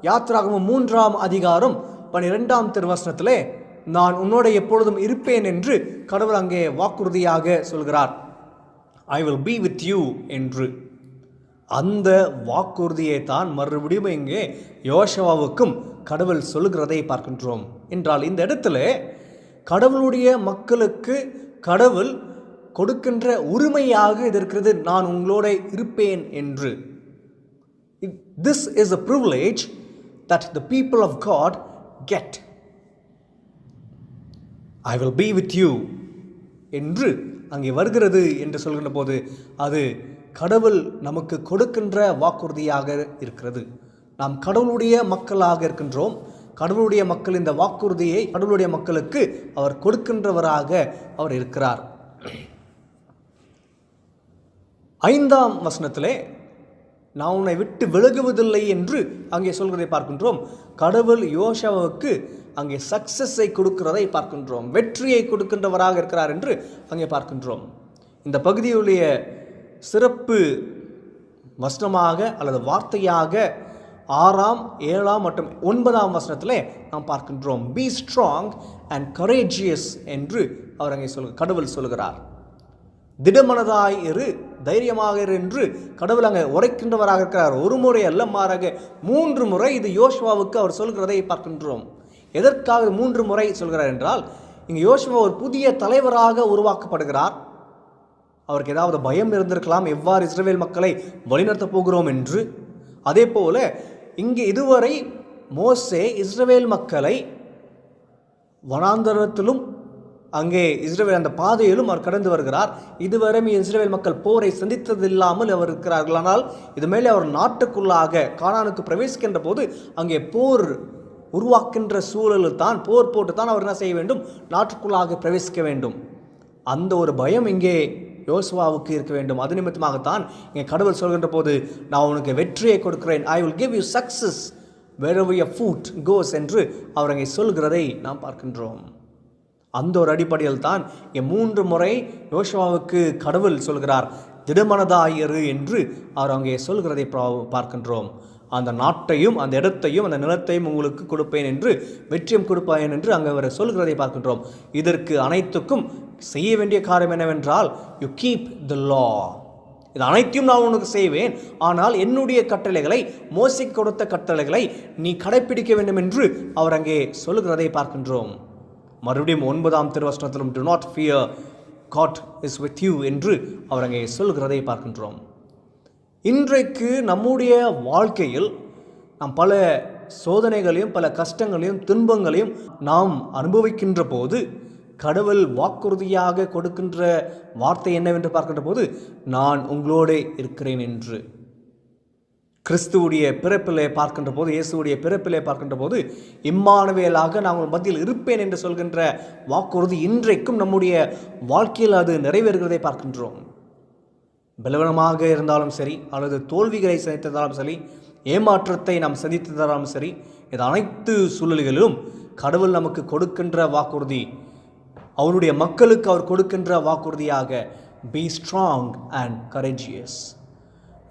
யாத்திராகமம் 3ஆம் அதிகாரம் 12ஆம் திருவசனத்திலே நான் உன்னோட எப்பொழுதும் இருப்பேன் என்று கடவுள் அங்கே வாக்குறுதியாக சொல்கிறார். I will be with you என்று. அந்த வாக்குறுதியை தான் மறுபடியும் இங்கே யோசுவாவுக்கும் கடவுள் சொல்கிறதை பார்க்கின்றோம். என்றால் இந்த இடத்துல கடவுளுடைய மக்களுக்கு கடவுள் கொடுக்கின்ற உரிமையாக இது இருக்கிறது, நான் உங்களோட இருப்பேன் என்று. This is a privilege that the people of God get. I will be with you என்று அங்கே வருகிறது என்று சொல்கின்ற போது அது கடவுள் நமக்கு கொடுக்கின்ற வாக்குறுதியாக இருக்கிறது. நாம் கடவுளுடைய மக்களாக இருக்கின்றோம். கடவுளுடைய மக்கள் இந்த வாக்குறுதியை கடவுளுடைய மக்களுக்கு அவர் கொடுக்கின்றவராக அவர் இருக்கிறார். 5ஆம் வசனத்திலே நான் உன்னை விட்டு விலகுவதில்லை என்று அங்கே சொல்கிறதை பார்க்கின்றோம். கடவுள் யோசுவாவுக்கு அங்கே சக்சஸை கொடுக்கிறதை பார்க்கின்றோம், வெற்றியை கொடுக்கின்றவராக இருக்கிறார் என்று அங்கே பார்க்கின்றோம். இந்த பகுதியுடைய சிறப்பு வசனமாக அல்லது வார்த்தையாக 6ஆம் 7ஆம் மற்றும் 9ஆம் வசனத்திலே நாம் பார்க்கின்றோம். பி ஸ்ட்ராங் அண்ட் கரேஜியஸ் என்று அவர் அங்கே கடவுள் சொல்கிறார். திடமனதாய் இரு, தைரியமாக இரு என்று கடவுள் அங்கே உரைக்கின்றவராக இருக்கிறார். ஒரு முறை அல்ல, மாறாக 3 முறை இது யோசுவாவுக்கு அவர் சொல்கிறதை பார்க்கின்றோம். எதற்காக 3 முறை சொல்கிறார் என்றால், இங்கே யோசுவா ஒரு புதிய தலைவராக உருவாக்கப்படுகிறார். அவருக்கு ஏதாவது பயம் இருந்திருக்கலாம், எவ்வாறு இஸ்ரவேல் மக்களை வழிநடத்தப் போகிறோம் என்று. அதே போல இங்கே இதுவரை மோசே இஸ்ரவேல் மக்களை வனாந்தரத்திலும் அங்கே இஸ்ரவேல் அந்த பாதையிலும் அவர் கடந்து வருகிறார். இதுவரை இஸ்ரவேல் மக்கள் போரை சந்தித்ததில்லாமல் அவர் இருக்கிறார்கள். ஆனால் இது மேலே அவர் நாட்டுக்குள்ளாக கானானுக்கு பிரவேசிக்கின்ற போது அங்கே போர் உருவாக்கின்ற சூழலில் தான், போர் போட்டு தான் அவர் என்ன செய்ய வேண்டும், நாட்டுக்குள்ளாக பிரவேசிக்க வேண்டும். அந்த ஒரு பயம் இங்கே யோசுவாவுக்கு இருக்க வேண்டும். அது நிமித்தமாகத்தான் இங்கே கடவுள் சொல்கின்ற போது, நான் உனக்கு வெற்றியை கொடுக்கிறேன், I will give you success wherever your foot goes என்று அவர் அங்கே சொல்கிறதை நாம் பார்க்கின்றோம். அந்த ஒரு அடிப்படையில் தான் இங்கே 3 முறை யோசுவாவுக்கு கடவுள் சொல்கிறார், திடமனதாயிரு என்று அவர் அங்கே சொல்கிறதை பார்க்கின்றோம். அந்த நாட்டையும் அந்த இடத்தையும் அந்த நிலத்தையும் உங்களுக்கு கொடுப்பேன் என்று, வெற்றியும் கொடுப்பேன் என்று அங்கே அவர் சொல்கிறதை பார்க்கின்றோம். இதற்கு அனைத்துக்கும் செய்ய வேண்டிய காரியம் என்னவென்றால், யூ கீப் த லா. இது அனைத்தையும் நான் உனக்கு செய்வேன், ஆனால் என்னுடைய கட்டளைகளை, மோசேக்கு கொடுத்த கட்டளைகளை நீ கடைப்பிடிக்க வேண்டும் என்று அவர் அங்கே சொல்கிறதை பார்க்கின்றோம். மறுபடியும் 9ஆம் திருவசனத்திலும் do not fear, God is with you என்று அவர் அங்கே சொல்கிறதை பார்க்கின்றோம். இன்றைக்கு நம்முடைய வாழ்க்கையில் நாம் பல சோதனைகளையும் பல கஷ்டங்களையும் துன்பங்களையும் நாம் அனுபவிக்கின்ற போது கடவுள் வாக்குறுதியாக கொடுக்கின்ற வார்த்தை என்னவென்று பார்க்கின்ற போது, நான் உங்களோடு இருக்கிறேன் என்று. கிறிஸ்துவுடைய பிறப்பிலே பார்க்கின்ற போது, இயேசுடைய பிறப்பிலே பார்க்கின்ற போது, இம்மானுவேலாக நான் உங்கள் மத்தியில் இருப்பேன் என்று சொல்கின்ற வாக்குறுதி இன்றைக்கும் நம்முடைய வாழ்க்கையில் அது நிறைவேறுகிறதை பார்க்கின்றோம். பலவீனமாக இருந்தாலும் சரி, அல்லது தோல்விகளை சந்தித்ததாலும் சரி, ஏமாற்றத்தை நாம் சந்தித்ததாலும் சரி, இது அனைத்து சூழல்களிலும் கடவுள் நமக்கு கொடுக்கின்ற வாக்குறுதி, அவருடைய மக்களுக்கு அவர் கொடுக்கின்ற வாக்குறுதியாக, பி ஸ்ட்ராங் அண்ட் கரேஜியஸ்,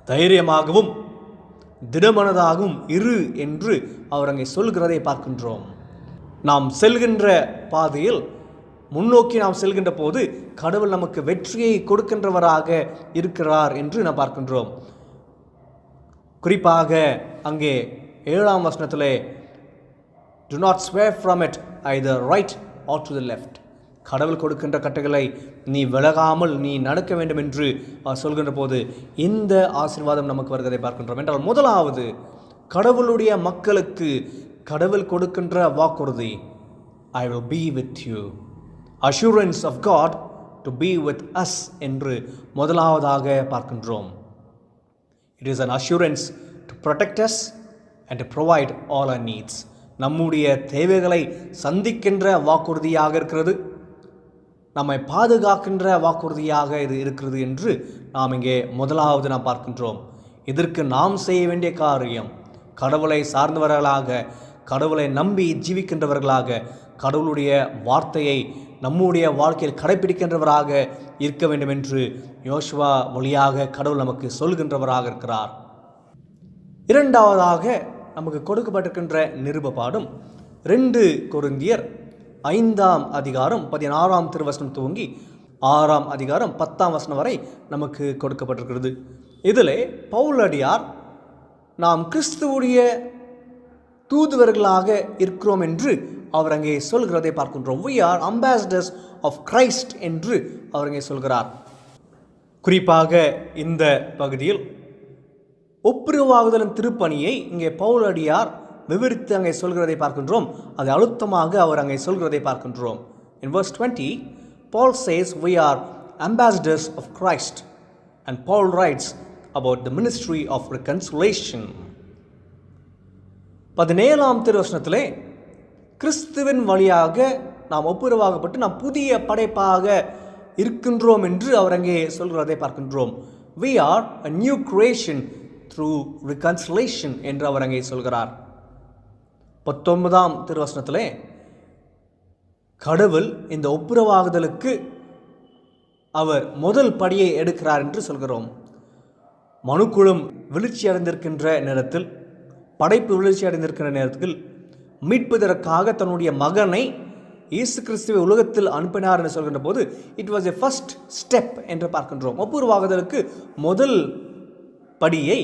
தைரியமாகவும் திடமனதாகவும் இரு என்று அவர் அங்கே சொல்கிறதை பார்க்கின்றோம். நாம் செல்கின்ற பாதையில் முன்னோக்கி நாம் செல்கின்ற போது கடவுள் நமக்கு வெற்றியை கொடுக்கின்றவராக இருக்கிறார் என்று நாம் பார்க்கின்றோம். குறிப்பாக அங்கே 7ஆம் வசனத்திலே, do not swear from it either right or to the left. கடவுள் கொடுக்கின்ற கட்டளைகளை நீ விலகாமல் நீ நடக்க வேண்டும் என்று சொல்கின்ற போது இந்த ஆசீர்வாதம் நமக்கு வருவதை பார்க்கின்றோம். என்றால் முதலாவது, கடவுளுடைய மக்களுக்கு கடவுள் கொடுக்கின்ற வாக்குறுதி, I will be with you. Assurance of God to be with us என்று முதலாவதாக பார்க்கின்றோம். It is an assurance to protect us and to provide all our needs. நம்முடைய தேவைகளை சந்திக்கின்ற வாக்குறுதியாக இருக்கிறது, நம்மை பாதுகாக்கின்ற வாக்குறுதியாக இது இருக்கிறது என்று நாம் இங்கே முதலாவது நாம் பார்க்கின்றோம். இதற்கு நாம் செய்ய வேண்டிய காரியம், கடவுளை சார்ந்தவர்களாக, கடவுளை நம்பி ஜீவிக்கின்றவர்களாக, கடவுளுடைய வார்த்தையை நம்முடைய வாழ்க்கையில் கடைப்பிடிக்கின்றவராக இருக்க வேண்டும் என்று யோசுவா வழியாக கடவுள் நமக்கு சொல்கின்றவராக இருக்கிறார். இரண்டாவதாக நமக்கு கொடுக்கப்பட்டிருக்கின்ற நிருப பாடம் 2 கொரிந்தியர் 5ஆம் அதிகாரம் 16ஆம் திருவசனம் துவங்கி 6ஆம் அதிகாரம் 10ஆம் வசனம் வரை நமக்கு கொடுக்கப்பட்டிருக்கிறது. இதிலே பவுலடியார் நாம் கிறிஸ்துவுடைய தூதுவர்களாக இருக்கிறோம் என்று அவர் அங்கே சொல்கிறதை பார்க்கின்றோம். We are ambassadors of Christ என்று அவர் அங்கே சொல்கிறார். குறிப்பாக இந்த பகுதியில் ஒப்புரவாகுதலின் திருப்பணியை இங்கே பவுலடியார் விவரித்து அங்கே சொல்கிறதை பார்க்கின்றோம். அதை அழுத்தமாக அவர் அங்கே சொல்கிறதை பார்க்கின்றோம். In verse 20, Paul says we are ambassadors of Christ, and Paul writes about the ministry of reconciliation. 17ஆம் திருவசனத்திலே கிறிஸ்துவின் வழியாக நாம் ஒப்புரவாகப்பட்டு நாம் புதிய படைப்பாக இருக்கின்றோம் என்று அவர் அங்கே சொல்கிறதை பார்க்கின்றோம். We are a new creation through reconciliation என்று அவர் அங்கே சொல்கிறார். 19ஆம் திருவசனத்திலே கடவுள் இந்த ஒப்புரவாகுதலுக்கு அவர் முதல் படியை எடுக்கிறார் என்று சொல்கிறோம். மனுக்குளம் வீழ்ச்சி அடைந்திருக்கின்ற நேரத்தில், படைப்பு வீழ்ச்சி அடைந்திருக்கின்ற நேரத்தில் மீட்பதற்காக தன்னுடைய மகனை இயேசு கிறிஸ்துவை உலகத்தில் அனுப்பினார் என்று சொல்கின்ற போது it was a first step என்று பார்க்கின்றோம். ஒப்புரவாகுதலுக்கு முதல் படியை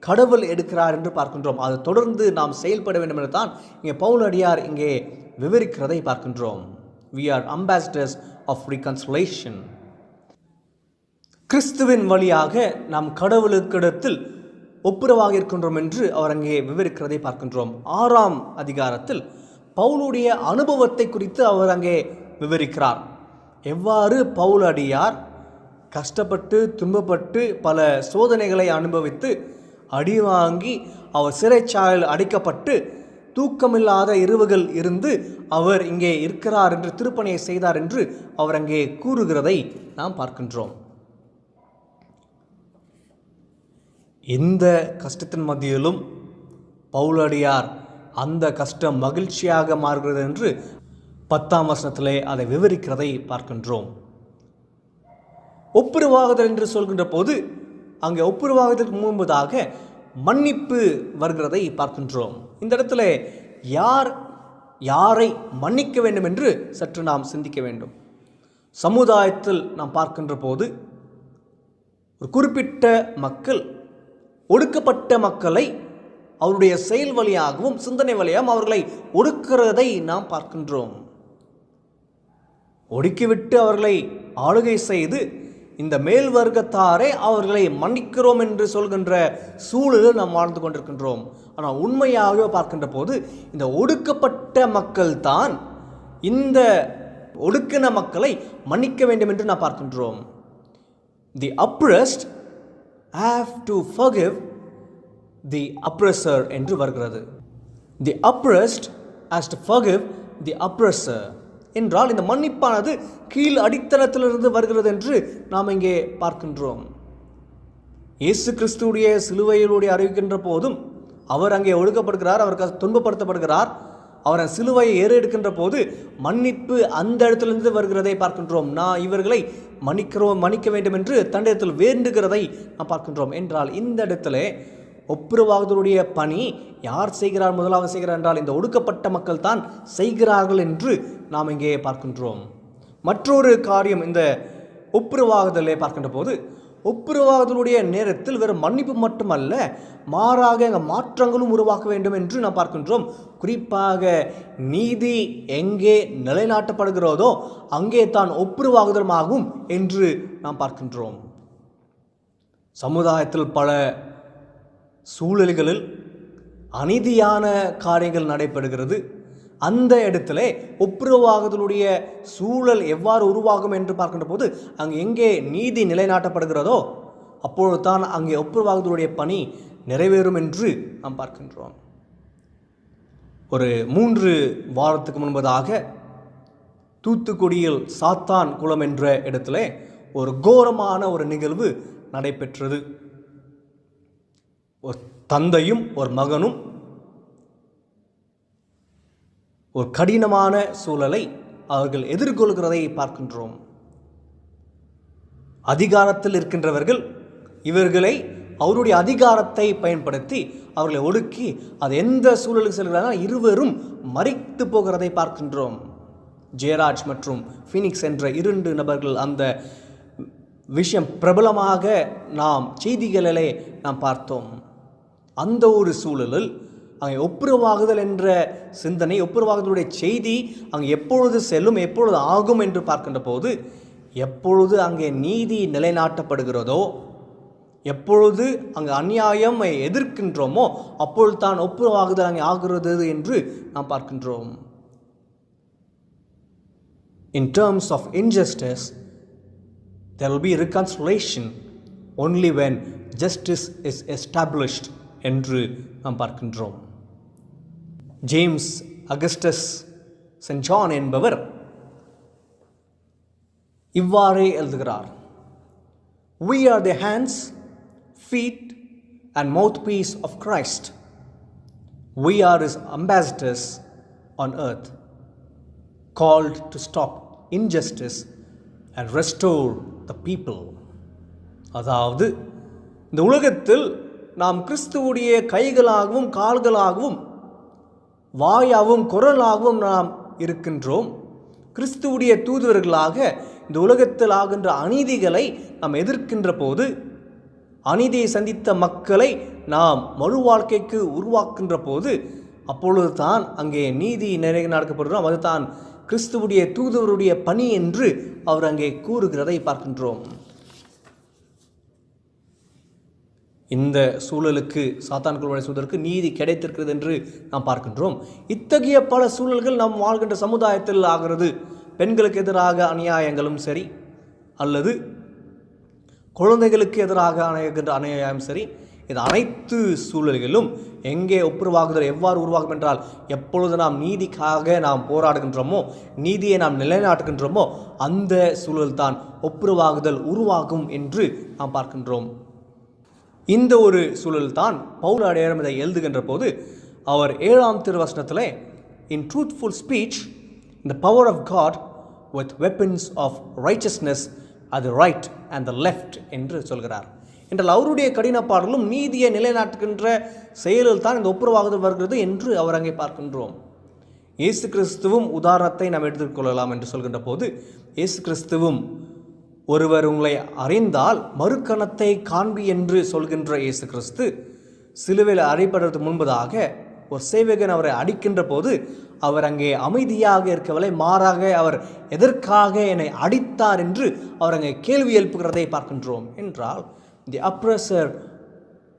கடவுள் எடுக்கிறார் என்று பார்க்கின்றோம். அது தொடர்ந்து நாம் செயல்பட வேண்டும் என்று தான் இங்கே பவுலடியார் இங்கே விவரிக்கிறதை பார்க்கின்றோம். We are ambassadors of reconciliation. கிறிஸ்துவின் வழியாக நாம் கடவுளுக்கிடத்தில் ஒப்புரவாக இருக்கின்றோம் என்று அவர் அங்கே விவரிக்கிறதை பார்க்கின்றோம். 6ஆம் அதிகாரத்தில் பவுலுடைய அனுபவத்தை குறித்து அவர் அங்கே விவரிக்கிறார். எவ்வாறு பவுலடியார் கஷ்டப்பட்டு துன்பப்பட்டு பல சோதனைகளை அனுபவித்து அடி வாங்கி அவர் சிறைச்சாலையில் அடைக்கப்பட்டு தூக்கமில்லாத இரவுகள் இருந்து அவர் இங்கே இருக்கிறார் என்று திருப்பணியை செய்தார் என்று அவர் அங்கே கூறுகிறதை நாம் பார்க்கின்றோம். இந்த கஷ்டத்தின் மத்தியிலும் பவுலடியார் அந்த கஷ்டம் மகிழ்ச்சியாக மாறுகிறது என்று 10ஆம் வசனத்திலே அதை விவரிக்கிறதை பார்க்கின்றோம். ஒப்புரவாகுதல் என்று சொல்கின்ற போது அங்கே ஒப்புரவாகுதலுக்கு முன்பதாக மன்னிப்பு வருகிறதை பார்க்கின்றோம். இந்த இடத்துல யாரை மன்னிக்க வேண்டும் என்று சற்று நாம் சிந்திக்க வேண்டும். சமுதாயத்தில் நாம் பார்க்கின்ற போது ஒரு குறிப்பிட்ட மக்கள் ஒடுக்கப்பட்ட மக்களை அவருடைய செயல் வழியாகவும் சிந்தனை வழியாகவும் அவர்களை ஒடுக்கிறதை நாம் பார்க்கின்றோம். ஒடுக்கிவிட்டு அவர்களை ஆளுகை செய்து இந்த மேல் வர்க்கத்தாரே அவர்களை மன்னிக்கிறோம் என்று சொல்கின்ற சூழலில் நாம் வாழ்ந்து கொண்டிருக்கின்றோம். ஆனால் உண்மையாக பார்க்கின்ற போது இந்த ஒடுக்கப்பட்ட மக்கள் தான் இந்த ஒடுக்கின மக்களை மன்னிக்க வேண்டும் என்று நாம் பார்க்கின்றோம். The oppressed have to forgive the oppressor என்று வருகிறது. The oppressed has to forgive the oppressor என்றால் இந்த மன்னிப்பானது கீழ் அடித்தளத்திலிருந்து வருகிறது என்று நாம் இங்கே பார்க்கின்றோம். இயேசு கிறிஸ்துவுடைய சிலுவையிலுடைய அறிவிக்கின்ற போதும் அவர் அங்கே ஒடுக்கப்படுகிறார், அவர் துன்பப்படுத்தப்படுகிறார். அவர் சிலுவையை ஏறெடுக்கின்ற போது மன்னிப்பு அந்த இடத்திலிருந்து வருகிறதை பார்க்கின்றோம். நான் இவர்களை மன்னிக்க வேண்டும் என்று தன்னிடத்தில் வேண்டுகிறதை நாம் பார்க்கின்றோம். என்றால் இந்த இடத்துல ஒப்புரவாகுதலுடைய பணி யார் செய்கிறார், முதலாவது செய்கிறார் என்றால் இந்த ஒடுக்கப்பட்ட மக்கள் தான் செய்கிறார்கள் என்று நாம் இங்கே பார்க்கின்றோம். மற்றொரு காரியம் இந்த ஒப்புரவாகுதலை பார்க்கின்ற போது ஒப்புரவாகுதலுடைய நேரத்தில் வெறும் மன்னிப்பு மட்டுமல்ல, மாறாக அங்கே மாற்றங்களும் உருவாக்க வேண்டும் என்று நாம் பார்க்கின்றோம். குறிப்பாக நீதி எங்கே நிலைநாட்டப்படுகிறதோ அங்கே தான் ஒப்புரவாகுதலுமாகும் என்று நாம் பார்க்கின்றோம். சமுதாயத்தில் பல சூழல்களில் அநீதியான காரியங்கள் நடைபெறுகிறது. அந்த இடத்துல ஒப்புரவாகுதலுடைய சூழல் எவ்வாறு உருவாகும் என்று பார்க்கின்ற போது அங்கே எங்கே நீதி நிலைநாட்டப்படுகிறதோ அப்பொழுது தான் அங்கே ஒப்புரவாகுதலுடைய பணி நிறைவேறும் என்று நாம் பார்க்கின்றோம். ஒரு 3 வாரத்துக்கு முன்பதாக தூத்துக்குடியில் சாத்தான் குளம் என்ற இடத்துல ஒரு கோரமான ஒரு நிகழ்வு நடைபெற்றது. ஒரு தந்தையும் ஒரு மகனும் ஒரு கடினமான சூழலை அவர்கள் எதிர்கொள்கிறதை பார்க்கின்றோம். அதிகாரத்தில் இருக்கின்றவர்கள் இவர்களை அவருடைய அதிகாரத்தை பயன்படுத்தி அவர்களை ஒடுக்கி அது எந்த சூழலுக்கு செல்கிறார்கள், இருவரும் மரித்து போகிறதை பார்க்கின்றோம். ஜெயராஜ் மற்றும் ஃபீனிக்ஸ் என்ற 2 நபர்கள் அந்த விஷயம் பிரபலமாக நாம் செய்திகளிலே நாம் பார்த்தோம். அந்த ஒரு சூழலில் அங்கே ஒப்புரவாகுதல் என்ற சிந்தனை, ஒப்புரவாகுதலுடைய செய்தி அங்கே எப்பொழுது செல்லும், எப்பொழுது ஆகும் என்று பார்க்கின்ற போது எப்பொழுது அங்கே நீதி நிலைநாட்டப்படுகிறதோ, எப்பொழுது அங்கே அநியாயம் எதிர்க்கின்றோமோ அப்பொழுது தான் ஒப்புரவாகுதல் அங்கே ஆகிறது என்று நாம் பார்க்கின்றோம். In terms of injustice, there will be reconciliation only when justice is established என்று நாம் பார்க்கின்றோம். ஜேம்ஸ் அகஸ்டஸ் சென்ட் ஜான் என்பவர் இவ்வாறே எழுதுகிறார்: We are the hands, feet and mouthpiece of Christ. We are his ambassadors on earth, called to stop injustice and restore the people. அதாவது இந்த உலகத்தில் நாம் கிறிஸ்துவுடைய கைகளாகவும் கால்களாகவும் வாயாகவும் குரலாகவும் நாம் இருக்கின்றோம். கிறிஸ்துவுடைய தூதுவர்களாக இந்த உலகத்தில் ஆகின்ற அநீதிகளை நாம் எதிர்க்கின்ற போது, அநீதியை சந்தித்த மக்களை நாம் மறு வாழ்க்கைக்கு உருவாக்கின்ற போது அப்பொழுது தான் அங்கே நீதி நடக்கப்படுகிறோம். அதுதான் கிறிஸ்துவுடைய தூதுவருடைய பணி என்று அவர் அங்கே கூறுகிறதை பார்க்கின்றோம். இந்த சூழலுக்கு சாத்தான்களுடைய சூழலுக்கு நீதி கிடைத்திருக்கிறது என்று நாம் பார்க்கின்றோம். இத்தகைய பல சூழல்கள் நாம் வாழ்கின்ற சமுதாயத்தில் ஆகிறது. பெண்களுக்கு எதிராக அநியாயங்களும் சரி, அல்லது குழந்தைகளுக்கு எதிராக அநியாயம் சரி, இது அனைத்து சூழல்களிலும் எங்கே ஒப்புரவாகுதல் எவ்வாறு உருவாகும் என்றால், எப்பொழுது நாம் நீதிக்காக நாம் போராடுகின்றோமோ, நீதியை நாம் நிலைநாட்டுகின்றோமோ அந்த சூழல் தான் ஒப்புரவாகுதல் உருவாகும் என்று நாம் பார்க்கின்றோம். இந்த ஒரு சூழல் தான் பவுல் அடையாளம் இதை எழுதுகின்ற போது அவர் 7ஆம் திருவசனத்திலே in truthful speech the power of God with weapons of righteousness at the right and the left என்று சொல்கிறார். என்றால் அவருடைய கடின பாடலும் நீதியை நிலைநாட்டுகின்ற செயலில் தான் இந்த ஒப்புரவாகுதல் வருகிறது என்று அவர் அங்கே பார்க்கின்றோம். இயேசு கிறிஸ்துவும் உதாரணத்தை நாம் எடுத்துக்கொள்ளலாம் என்று சொல்கின்ற போது இயேசு கிறிஸ்துவும் ஒருவர் உங்களை அறிந்தால் மறுக்கணத்தை காண்பி என்று சொல்கின்ற இயேசு கிறிஸ்து சிலுவையில் அறைப்படுவதற்கு முன்பதாக ஒரு சேவகன் அவரை அடிக்கின்ற போது அவர் அங்கே அமைதியாக இருக்கவில்லை, மாறாக அவர் எதற்காக என்னை அடித்தார் என்று அவர் அங்கே கேள்வி எழுப்புகிறதை பார்க்கின்றோம். என்றால் தி அப்ரெசர்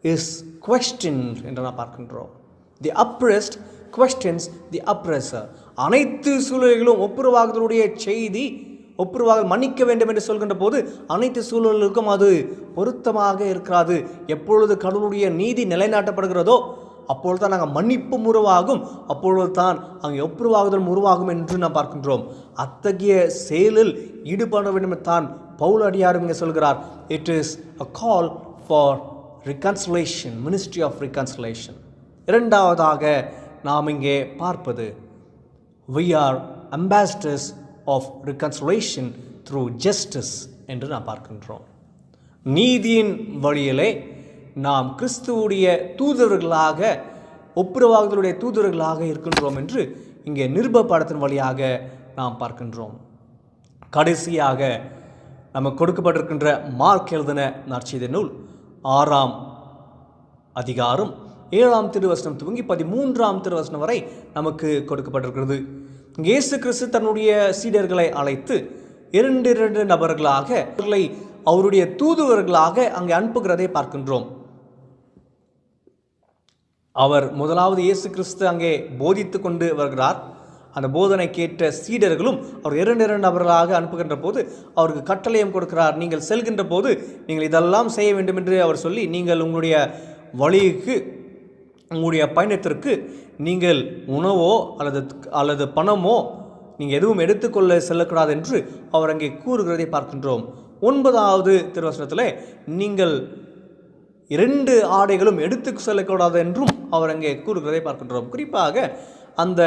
இஸ் questioned என்று நாம் பார்க்கின்றோம். தி அப்ரெஸ்ட் questions தி அப்ரெசர். அனைத்து சூழல்களும் ஒப்புரவாகுதலுடைய செய்தி, ஒப்புரவாக மன்னிக்க வேண்டும் என்று சொல்கின்ற போது அனைத்து சூழலுக்கும் அது பொருத்தமாக இருக்கிறது. எப்பொழுது கடவுளுடைய நீதி நிலைநாட்டப்படுகிறதோ அப்பொழுது தான் நாங்கள் மன்னிப்பும் உருவாகும், அப்பொழுது தான் அங்கே ஒப்புரவாகுதலும் உருவாகும் என்று நாம் பார்க்கின்றோம். அத்தகைய செயலில் ஈடுபட வேண்டும் என்று தான் பவுல் அடியாரும் இங்கே சொல்கிறார். It is a call for reconciliation, ministry of reconciliation. இரண்டாவதாக நாம் இங்கே பார்ப்பது we are ambassadors of reconciliation through justice என்று நாம் பார்க்கின்றோம். நீதியின் வழியிலே நாம் கிறிஸ்துவுடைய தூதர்களாக, ஒப்புரவாகுதலுடைய தூதர்களாக இருக்கின்றோம் என்று இங்கே நிருபப்பாடத்தின் வழியாக நாம் பார்க்கின்றோம். கடைசியாக நமக்கு கொடுக்கப்பட்டிருக்கின்ற மார்க் எழுதின நற்செய்தி நூல் 6ஆம் அதிகாரம் 7ஆம் திருவசனம் துவங்கி 13ஆம் திருவசனம் வரை நமக்கு கொடுக்கப்பட்டிருக்கிறது. இயேசு கிறிஸ்து தன்னுடைய சீடர்களை அழைத்து 2 நபர்களாக அவர்களை அவருடைய தூதுவர்களாக அங்கே அனுப்புகிறதை பார்க்கின்றோம். அவர் முதலாவது இயேசு கிறிஸ்து அங்கே போதித்து கொண்டு வருகிறார். அந்த போதனை கேட்ட சீடர்களும் அவர் 2 நபர்களாக அனுப்புகின்ற போது அவருக்கு கட்டளையும் கொடுக்கிறார். நீங்கள் செல்கின்ற போது நீங்கள் இதெல்லாம் செய்ய வேண்டும் என்று அவர் சொல்லி, நீங்கள் உங்களுடைய வழிக்கு, உங்களுடைய பயணத்திற்கு நீங்கள் உணவோ அல்லது பணமோ நீங்கள் எதுவும் எடுத்துக்கொள்ள செல்லக்கூடாது என்று அவர் அங்கே கூறுகிறதை பார்க்கின்றோம். 9ஆவது திருவசனத்தில் நீங்கள் 2 ஆடைகளும் எடுத்து செல்லக்கூடாது என்றும் அவர் அங்கே கூறுகிறதை பார்க்கின்றோம். குறிப்பாக அந்த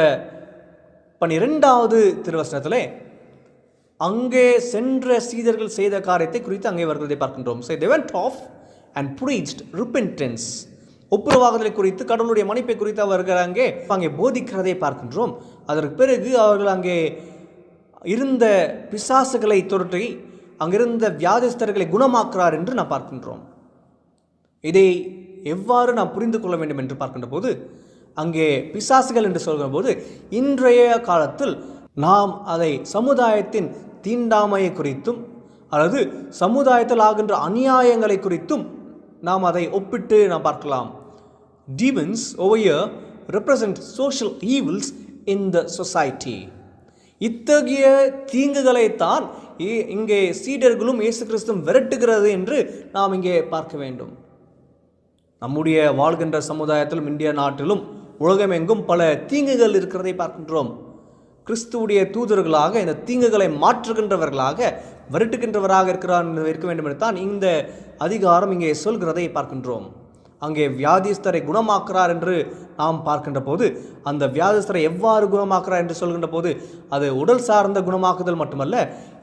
12ஆவது திருவசனத்தில் அங்கே சென்ற சீடர்கள் செய்த காரியத்தை குறித்து அங்கே வருகிறதை பார்க்கின்றோம். So they went off and preached repentance. ஒப்புரவாகுதலை குறித்து, கடவுளுடைய மன்னிப்பை குறித்து அவர்கள் அங்கே போதிக்கிறதை பார்க்கின்றோம். அதற்கு பிறகு அவர்கள் அங்கே இருந்த பிசாசுகளை துரட்டி அங்கிருந்த வியாதிஸ்தர்களை குணமாக்குறார் என்று நாம் பார்க்கின்றோம். இதை எவ்வாறு நாம் புரிந்து கொள்ள வேண்டும் என்று பார்க்கின்ற போது, அங்கே பிசாசுகள் என்று சொல்கிற போது இன்றைய காலத்தில் நாம் அதை சமுதாயத்தின் தீண்டாமையை குறித்தும் அல்லது சமுதாயத்தில் ஆகின்ற அநியாயங்களை குறித்தும் நாம் அதை ஒப்பிட்டு நாம் பார்க்கலாம். Demons over here represent social evils in the society. இத்தகைய தீங்குகளைத்தான் இங்கே சீடர்களும் இயேசு கிறிஸ்துவும் விரட்டுகிறது என்று நாம் இங்கே பார்க்க வேண்டும். நம்முடைய வாழ்கின்ற சமுதாயத்திலும் இந்திய நாட்டிலும் உலகமெங்கும் பல தீங்குகள் இருக்கிறதை பார்க்கின்றோம். கிறிஸ்துவுடைய தூதர்களாக இந்த தீங்குகளை மாற்றுகின்றவர்களாக, விரட்டுகின்றவராக இருக்க வேண்டும் என்று தான் இந்த அதிகாரம் இங்கே சொல்கிறதை பார்க்கின்றோம். அங்கே வியாதிஸ்தரை குணமாக்குறார் என்று நாம் பார்க்கின்ற போது, அந்த வியாதிஸ்தரை எவ்வாறு குணமாக்குறார் என்று சொல்கின்ற போது அது உடல் சார்ந்த குணமாக்குதல் மட்டுமல்ல,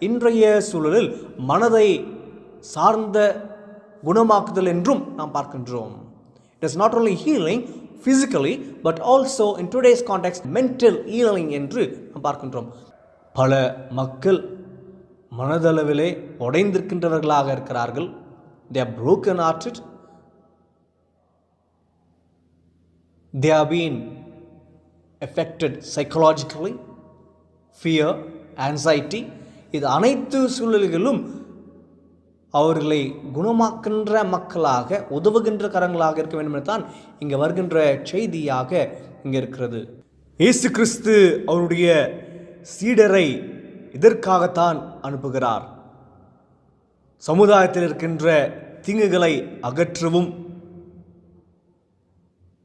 இன்றைய சூழலில் மனதை சார்ந்த குணமாக்குதல் என்றும் நாம் பார்க்கின்றோம். It is not only healing physically but also in today's context mental healing என்று நாம் பார்க்கின்றோம். பல மக்கள் மனதளவிலே உடைந்திருக்கின்றவர்களாக இருக்கிறார்கள். They are broken hearted. They have been affected psychologically, fear, anxiety. இது அனைத்து சூழல்களும் அவர்களை குணமாக்கின்ற மக்களாக, உதவுகின்ற கரங்களாக இருக்க வேண்டும் என்று தான் இங்கே வருகின்ற செய்தியாக இங்கே இருக்கிறது. இயேசு கிறிஸ்து அவருடைய சீடரை இதற்காகத்தான் அனுப்புகிறார். சமுதாயத்தில் இருக்கின்ற தீங்குகளை அகற்றவும்,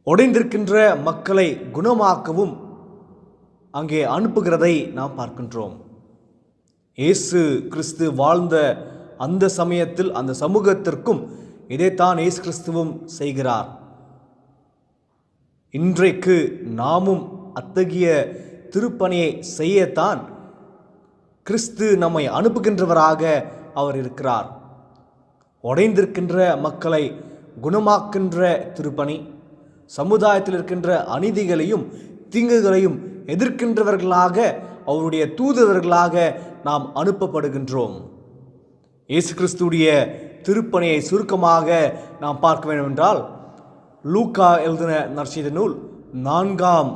உடைந்திருக்கின்ற மக்களை குணமாக்கவும் அங்கே அனுப்புகிறதை நாம் பார்க்கின்றோம். இயேசு கிறிஸ்து வாழ்ந்த அந்த சமயத்தில் அந்த சமூகத்திற்கும் இதைத்தான் இயேசு கிறிஸ்துவும் செய்கிறார். இன்றைக்கு நாமும் அத்தகைய திருப்பணியை செய்யத்தான் கிறிஸ்து நம்மை அனுப்புகின்றவராக அவர் இருக்கிறார். உடைந்திருக்கின்ற மக்களை குணமாக்கின்ற திருப்பணி, சமுதாயத்தில் இருக்கின்ற அநீதிகளையும் தீங்குகளையும் எதிர்க்கின்றவர்களாக அவருடைய தூதுவர்களாக நாம் அனுப்பப்படுகின்றோம். இயேசு கிறிஸ்துடைய திருப்பணியை சுருக்கமாக நாம் பார்க்க வேண்டும் என்றால், லூக்கா எழுதின நற்செய்தி நூல் 4ஆம்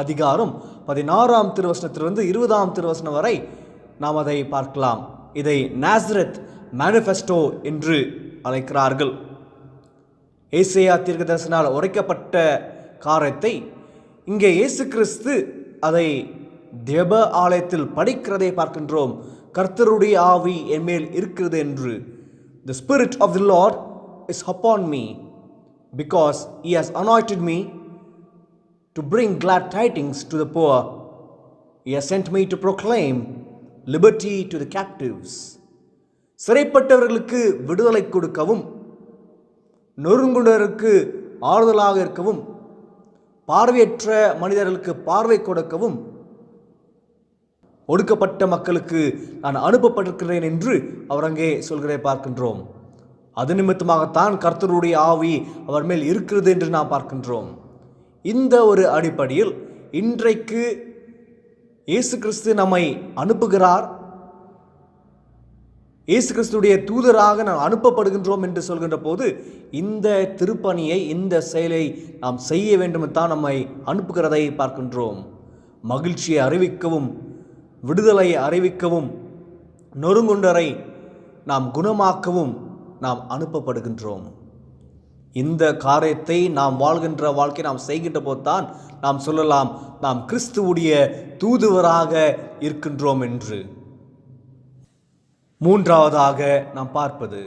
அதிகாரம் 16ஆம் திருவசனத்திலிருந்து 20ஆம் திருவசனம் வரை நாம் அதை பார்க்கலாம். இதை நாசரேத் மேனிஃபெஸ்டோ என்று அழைக்கிறார்கள். ஏசாயா தீர்க்கதரிசியால் உரைக்கப்பட்ட காரியத்தை இங்கே இயேசு கிறிஸ்து அதை தேவ ஆலயத்தில் படிக்கிறதை பார்க்கின்றோம். கர்த்தருடைய ஆவி என் மேல் இருக்கிறது என்று. The Spirit of the Lord is upon me, because He has anointed me to bring glad tidings to the poor. He has sent me to proclaim liberty to the captives. சிறைப்பட்டவர்களுக்கு விடுதலை கொடுக்கவும், நொறுங்குண்டவருக்கு ஆறுதலாக இருக்கவும், பார்வையற்ற மனிதர்களுக்கு பார்வை கொடுக்கவும், ஒடுக்கப்பட்ட மக்களுக்கு நான் அனுப்பப்பட்டிருக்கிறேன் என்று அவர் அங்கே சொல்கிறதை பார்க்கின்றோம். அது நிமித்தமாகத்தான் கர்த்தருடைய ஆவி அவர் மேல் இருக்கிறது என்று நாம் பார்க்கின்றோம். இந்த ஒரு அடிப்படையில் இன்றைக்கு இயேசு கிறிஸ்து நம்மை அனுப்புகிறார். இயேசு கிறிஸ்துடைய தூதராக நாம் அனுப்பப்படுகின்றோம் என்று சொல்கின்ற போது இந்த திருப்பணியை, இந்த செயலை நாம் செய்ய வேண்டும் தான் நம்மை அனுப்புகிறதை பார்க்கின்றோம். மகிழ்ச்சியை அறிவிக்கவும், விடுதலையை அறிவிக்கவும், நொறுங்குண்டரை நாம் குணமாக்கவும் நாம் அனுப்பப்படுகின்றோம். இந்த காரியத்தை நாம் வாழ்கின்ற வாழ்க்கை நாம் செய்கின்ற போதுதான் நாம் சொல்லலாம், நாம் கிறிஸ்துவுடைய தூதுவராக இருக்கின்றோம் என்று. மூன்றாவதாக நாம் பார்ப்பது,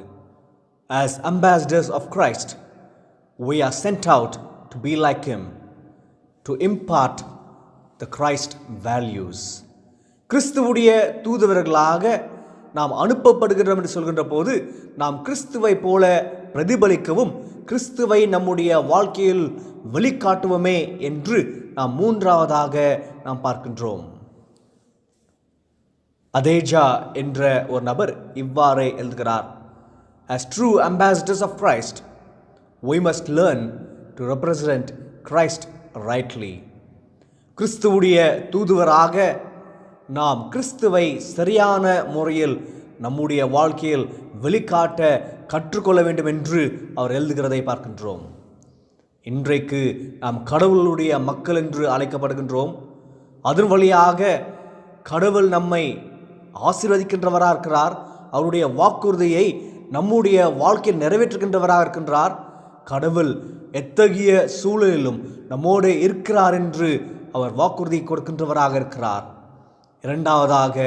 as ambassadors of Christ, we are sent out to be like Him, to impart the Christ values. கிறிஸ்துவுடைய தூதுவர்களாக நாம் அனுப்பப்படுகிறோம் என்று சொல்கின்ற போது நாம் கிறிஸ்துவை போல பிரதிபலிக்கவும், கிறிஸ்துவை நம்முடைய வாழ்க்கையில் வெளிக்காட்டுவோமே என்று நாம் மூன்றாவதாக நாம் பார்க்கின்றோம். அதேஜா என்ற ஒரு நபர் இவ்வாறே எழுதுகிறார், as true ambassadors of Christ, we must learn to represent Christ rightly. கிறிஸ்துவுடைய தூதுவராக நாம் கிறிஸ்துவை சரியான முறையில் நம்முடைய வாழ்க்கையில் வெளிக்காட்ட கற்றுக்கொள்ள வேண்டும் என்று அவர் எழுதுகிறதை பார்க்கின்றோம். இன்றைக்கு நாம் கடவுளுடைய மக்கள் என்று அழைக்கப்படுகின்றோம். அதன் வழியாக கடவுள் நம்மை ஆசீர்வதிக்கின்றவராக இருக்கிறார். அவருடைய வாக்குறுதியை நம்முடைய வாழ்க்கையில் நிறைவேற்றுகின்றவராக இருக்கின்றார். கடவுள் எத்தகைய சூழலிலும் நம்மோடு இருக்கிறார் என்று அவர் வாக்குறுதி கொடுக்கின்றவராக இருக்கிறார். இரண்டாவதாக,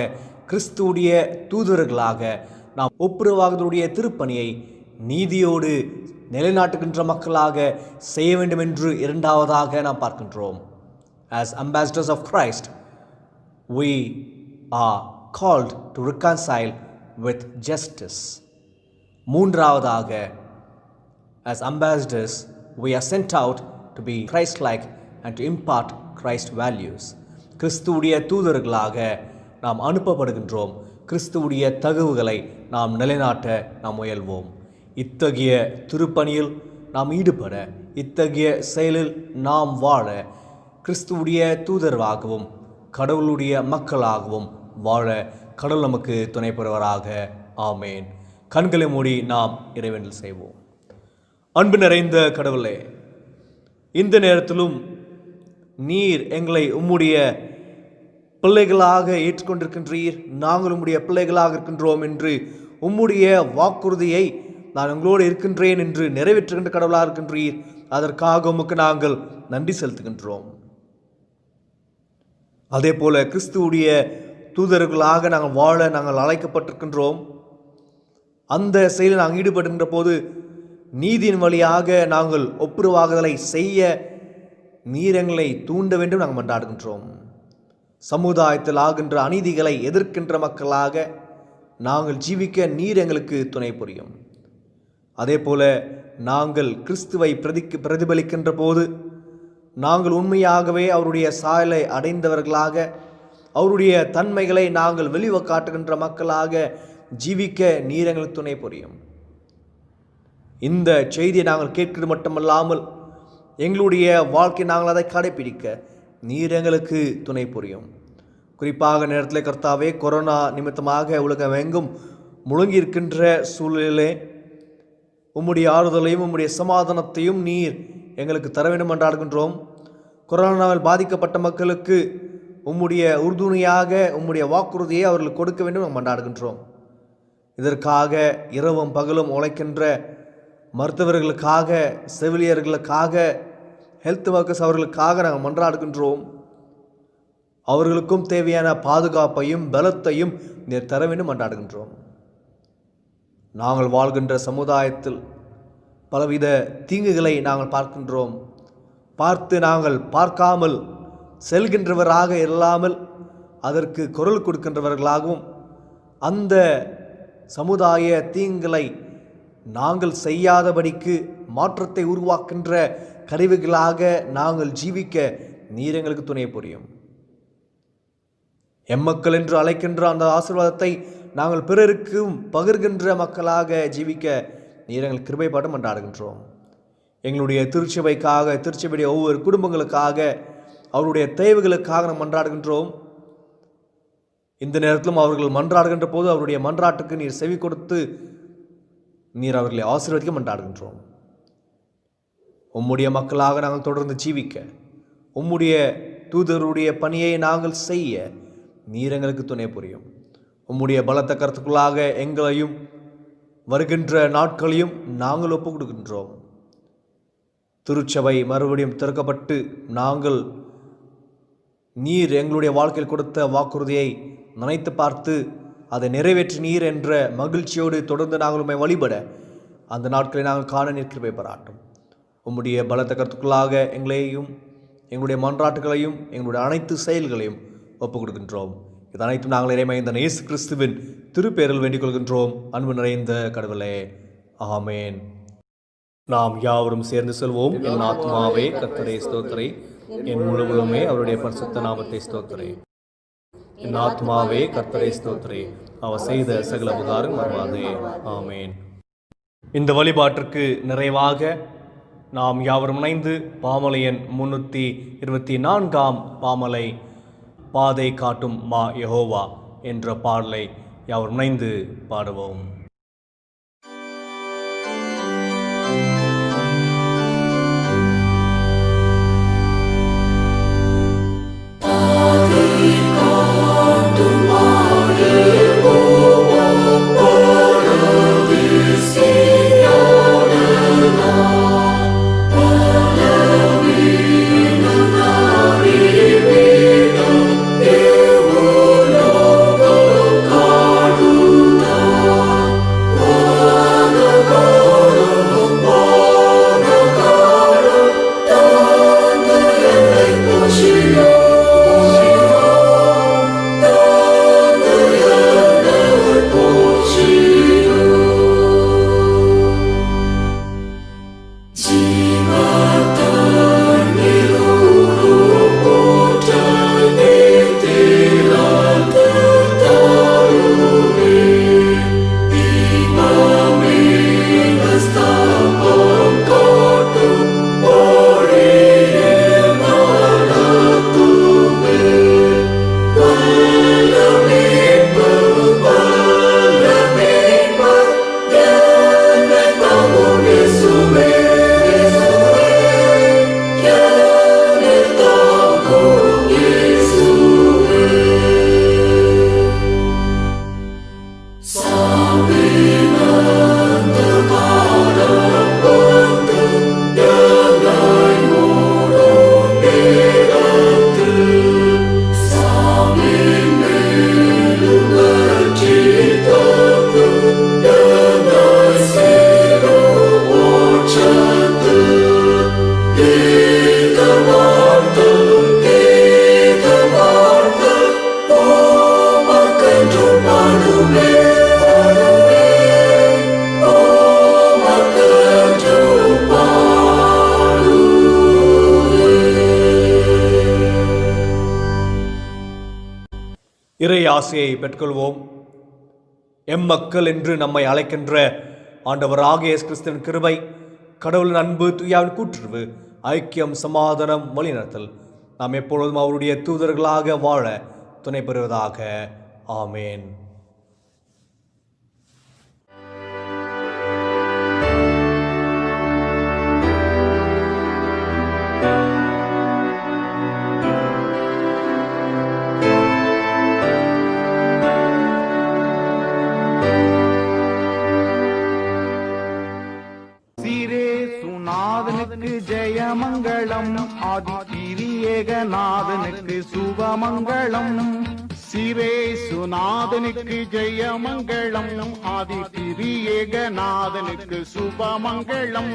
கிறிஸ்துவுடைய தூதர்களாக நாம் ஒப்புரவாகுதலுடைய திருப்பணியை நீதியோடு நிலைநாட்டுகின்ற மக்களாக செய்ய வேண்டும் என்று இரண்டாவதாக நாம் பார்க்கின்றோம். As ambassadors of Christ, we are called to reconcile with justice. மூன்றாவதாக, as ambassadors, we are sent out to be Christ-like and to impart Christ values. கிறிஸ்துவுடைய தூதர்களாக நாம் அனுப்பப்படுகின்றோம். கிறிஸ்துவுடைய தகவுகளை நாம் நிலைநாட்ட நாம் முயல்வோம். இத்தகைய திருப்பணியில் நாம் ஈடுபட, இத்தகைய செயலில் நாம் வாழ, கிறிஸ்துவுடைய தூதராகவும் கடவுளுடைய மக்களாகவும் வாழ கடவுள் நமக்கு துணை பெறுவராக. ஆமேன். கண்களை மூடி நாம் இறைவேண்டல் செய்வோம். அன்பு நிறைந்த கடவுளே, இந்த நேரத்திலும் நீர் எங்களை உம்முடைய பிள்ளைகளாக ஏற்றுக்கொண்டிருக்கின்றீர். நாங்கள் உம்முடைய பிள்ளைகளாக இருக்கின்றோம் என்று உம்முடைய வாக்குறுதியை நான் உங்களோடு இருக்கின்றேன் என்று நிறைவேற்றுகின்ற கடவுளாக இருக்கின்றீர். அதற்காக உமக்கு நாங்கள் நன்றி செலுத்துகின்றோம். அதே போல கிறிஸ்துவுடைய தூதர்களாக நாங்கள் வாழ நாங்கள் அழைக்கப்பட்டிருக்கின்றோம். அந்த செயலில் நாங்கள் ஈடுபடுகின்ற போது நீதியின் வழியாக நாங்கள் ஒப்புரவாகுதலை செய்ய நீர் எங்களை தூண்ட வேண்டும் நாங்கள் மன்றாடுகின்றோம். சமுதாயத்தில் ஆகின்ற அநீதிகளை எதிர்க்கின்ற மக்களாக நாங்கள் ஜீவிக்க நீர் எங்களுக்கு துணை புரியும். அதே போல நாங்கள் கிறிஸ்துவை பிரதிபலிக்கின்ற போது நாங்கள் உண்மையாகவே அவருடைய சாயலை அடைந்தவர்களாக, அவருடைய தன்மைகளை நாங்கள் வெளிவ காட்டுகின்ற மக்களாக ஜீவிக்க நீர் எங்களுக்கு துணை புரியும். இந்த செய்தியை நாங்கள் கேட்கிறது மட்டுமல்லாமல் எங்களுடைய வாழ்க்கை நாங்கள் அதை கடைபிடிக்க நீர் எங்களுக்கு துணை புரியும். குறிப்பாக நேரத்தில் கர்த்தாவே, கொரோனா நிமித்தமாக உலகம் எங்கும் முழங்கி இருக்கின்ற சூழலிலே உம்முடைய ஆறுதலையும் உம்முடைய சமாதானத்தையும் நீர் எங்களுக்கு தர வேண்டும் என்றாடுகின்றோம். கொரோனாவில் பாதிக்கப்பட்ட மக்களுக்கு உம்முடைய உறுதுணையாக உம்முடைய வாக்குறுதியை அவர்களுக்கு கொடுக்க வேண்டும் நாம் கொண்டாடுகின்றோம். இதற்காக இரவும் பகலும் உழைக்கின்ற மருத்துவர்களுக்காக, செவிலியர்களுக்காக, ஹெல்த் ஒர்க்கர்ஸ் அவர்களுக்காக நாங்கள் மன்றாடுகின்றோம். அவர்களுக்கும் தேவையான பாதுகாப்பையும் பலத்தையும் நீர் தர வேண்டும் கொண்டாடுகின்றோம். நாங்கள் வாழ்கின்ற சமுதாயத்தில் பலவித தீங்குகளை நாங்கள் பார்க்கின்றோம். பார்த்து நாங்கள் பார்க்காமல் செல்கின்றவராக இல்லாமல் அதற்கு குரல் கொடுக்கின்றவர்களாகவும், அந்த சமுதாய தீங்குகளை நாங்கள் செய்யாதபடிக்கு மாற்றத்தை உருவாக்கின்ற கருவிகளாக நாங்கள் ஜீவிக்க நீர் எங்களுக்கு துணை புரியும். எம்மக்கள் என்று அழைக்கின்ற அந்த ஆசீர்வாதத்தை நாங்கள் பிறருக்கும் பகிர்கின்ற மக்களாக ஜீவிக்க நீர் எங்கள் கிருபை பாட்டும் கொண்டாடுகின்றோம். எங்களுடைய திருச்சபைக்காக, திருச்சபையுடைய ஒவ்வொரு குடும்பங்களுக்காக, அவருடைய தேவைகளுக்காக நாம் மன்றாடுகின்றோம். இந்த நேரத்திலும் அவர்கள் மன்றாடுகின்ற போது அவருடைய மன்றாட்டுக்கு நீர் செவி கொடுத்து நீர் அவர்களை ஆசீர்வதிக்க மன்றாடுகின்றோம். உம்முடைய மக்களாக நாங்கள் தொடர்ந்து ஜீவிக்க, உம்முடைய தூதருடைய பணியை நாங்கள் செய்ய நீர் எங்களுக்கு துணை புரியும். உம்முடைய பலத்த கருத்துக்குள்ளாக எங்களையும் வருகின்ற நாட்களையும் நாங்கள் ஒப்புக் கொடுக்கின்றோம். திருச்சபை மறுபடியும் திறக்கப்பட்டு நாங்கள் நீர் எங்களுடைய வாழ்க்கையில் கொடுத்த வாக்குறுதியை நினைத்து பார்த்து அதை நிறைவேற்றி நீர் என்ற மகிழ்ச்சியோடு தொடர்ந்து நாங்கள் உம்மை வழிபட அந்த நாட்களை நாங்கள் காண நீர் கிருபை பாராட்டும். உம்முடைய பலத்த கருத்துக்களாக எங்களையும் எங்களுடைய மன்றாட்டுகளையும் எங்களுடைய அனைத்து செயல்களையும் ஒப்புக் கொடுக்கின்றோம். இது அனைத்தும் நாங்கள் இறைமைந்த இயேசு கிறிஸ்துவின் திருப்பேரில் வேண்டிக் கொள்கின்றோம். அன்பு நிறைந்த கடவுளே, ஆமேன். நாம் யாவரும் சேர்ந்து செல்வோம். என் ஆத்மாவே கர்த்தரை ஸ்தோத்திரை, என் முழு உள்ளமே அவருடைய பரிசுத்த நாமத்தை ஸ்தோத்திரை. என் ஆத்மாவே கர்த்தரை ஸ்தோத்திரை, அவர் செய்த சகல உபகாரம் மறவாதே. ஆமேன். இந்த வழிபாட்டிற்கு நிறைவாக நாம் யாவரும் இணைந்து பாமலை எண் 324 பாமலை பாதை காட்டும் மா யெகோவா என்ற பாடலை யாவரும் இணைந்து பாடுவோம். Oh இறை ஆசையை பெற்றுக்கொள்வோம். எம்மக்கள் என்று நம்மை அழைக்கின்ற ஆண்டவராகிய இயேசு கிறிஸ்துவின் கிருபை, கடவுளின் அன்பு, தூயாவின் கூட்டுறவு, ஐக்கியம், சமாதானம், வழிநடத்தல் நாம் எப்பொழுதும் அவருடைய தூதர்களாக வாழ துணை பெறுவதாக. ஆமேன். சுநாதனுக்கு ஜெயமங்களம், ஆதி திரியேகநாதனுக்கு சுபமங்களம். சிரே சுநாதனுக்கு ஜெயமங்களம், ஆதி திரியேகநாதனுக்கு சுபமங்களம்.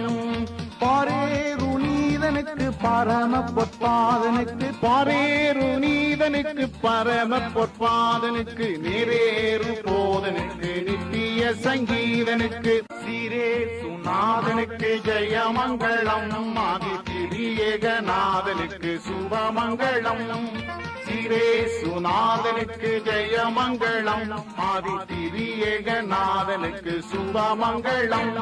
பாரேருநீதனுக்கு பரம பொற்பாதனுக்கு, பாரேருநீதனுக்கு பரம பொற்பாதனுக்கு, நேரேறு போதனுக்கு, நித்திய சங்கீதனுக்கு. சீரே சுநாதனுக்கு ஜெயமங்களம், ஆதி திரியேகநாதனுக்கு சுபமங்களம். சீரே சுநாதனுக்கு ஜெயமங்களம், ஆதி திரியேகநாதனுக்கு சுபமங்களம்.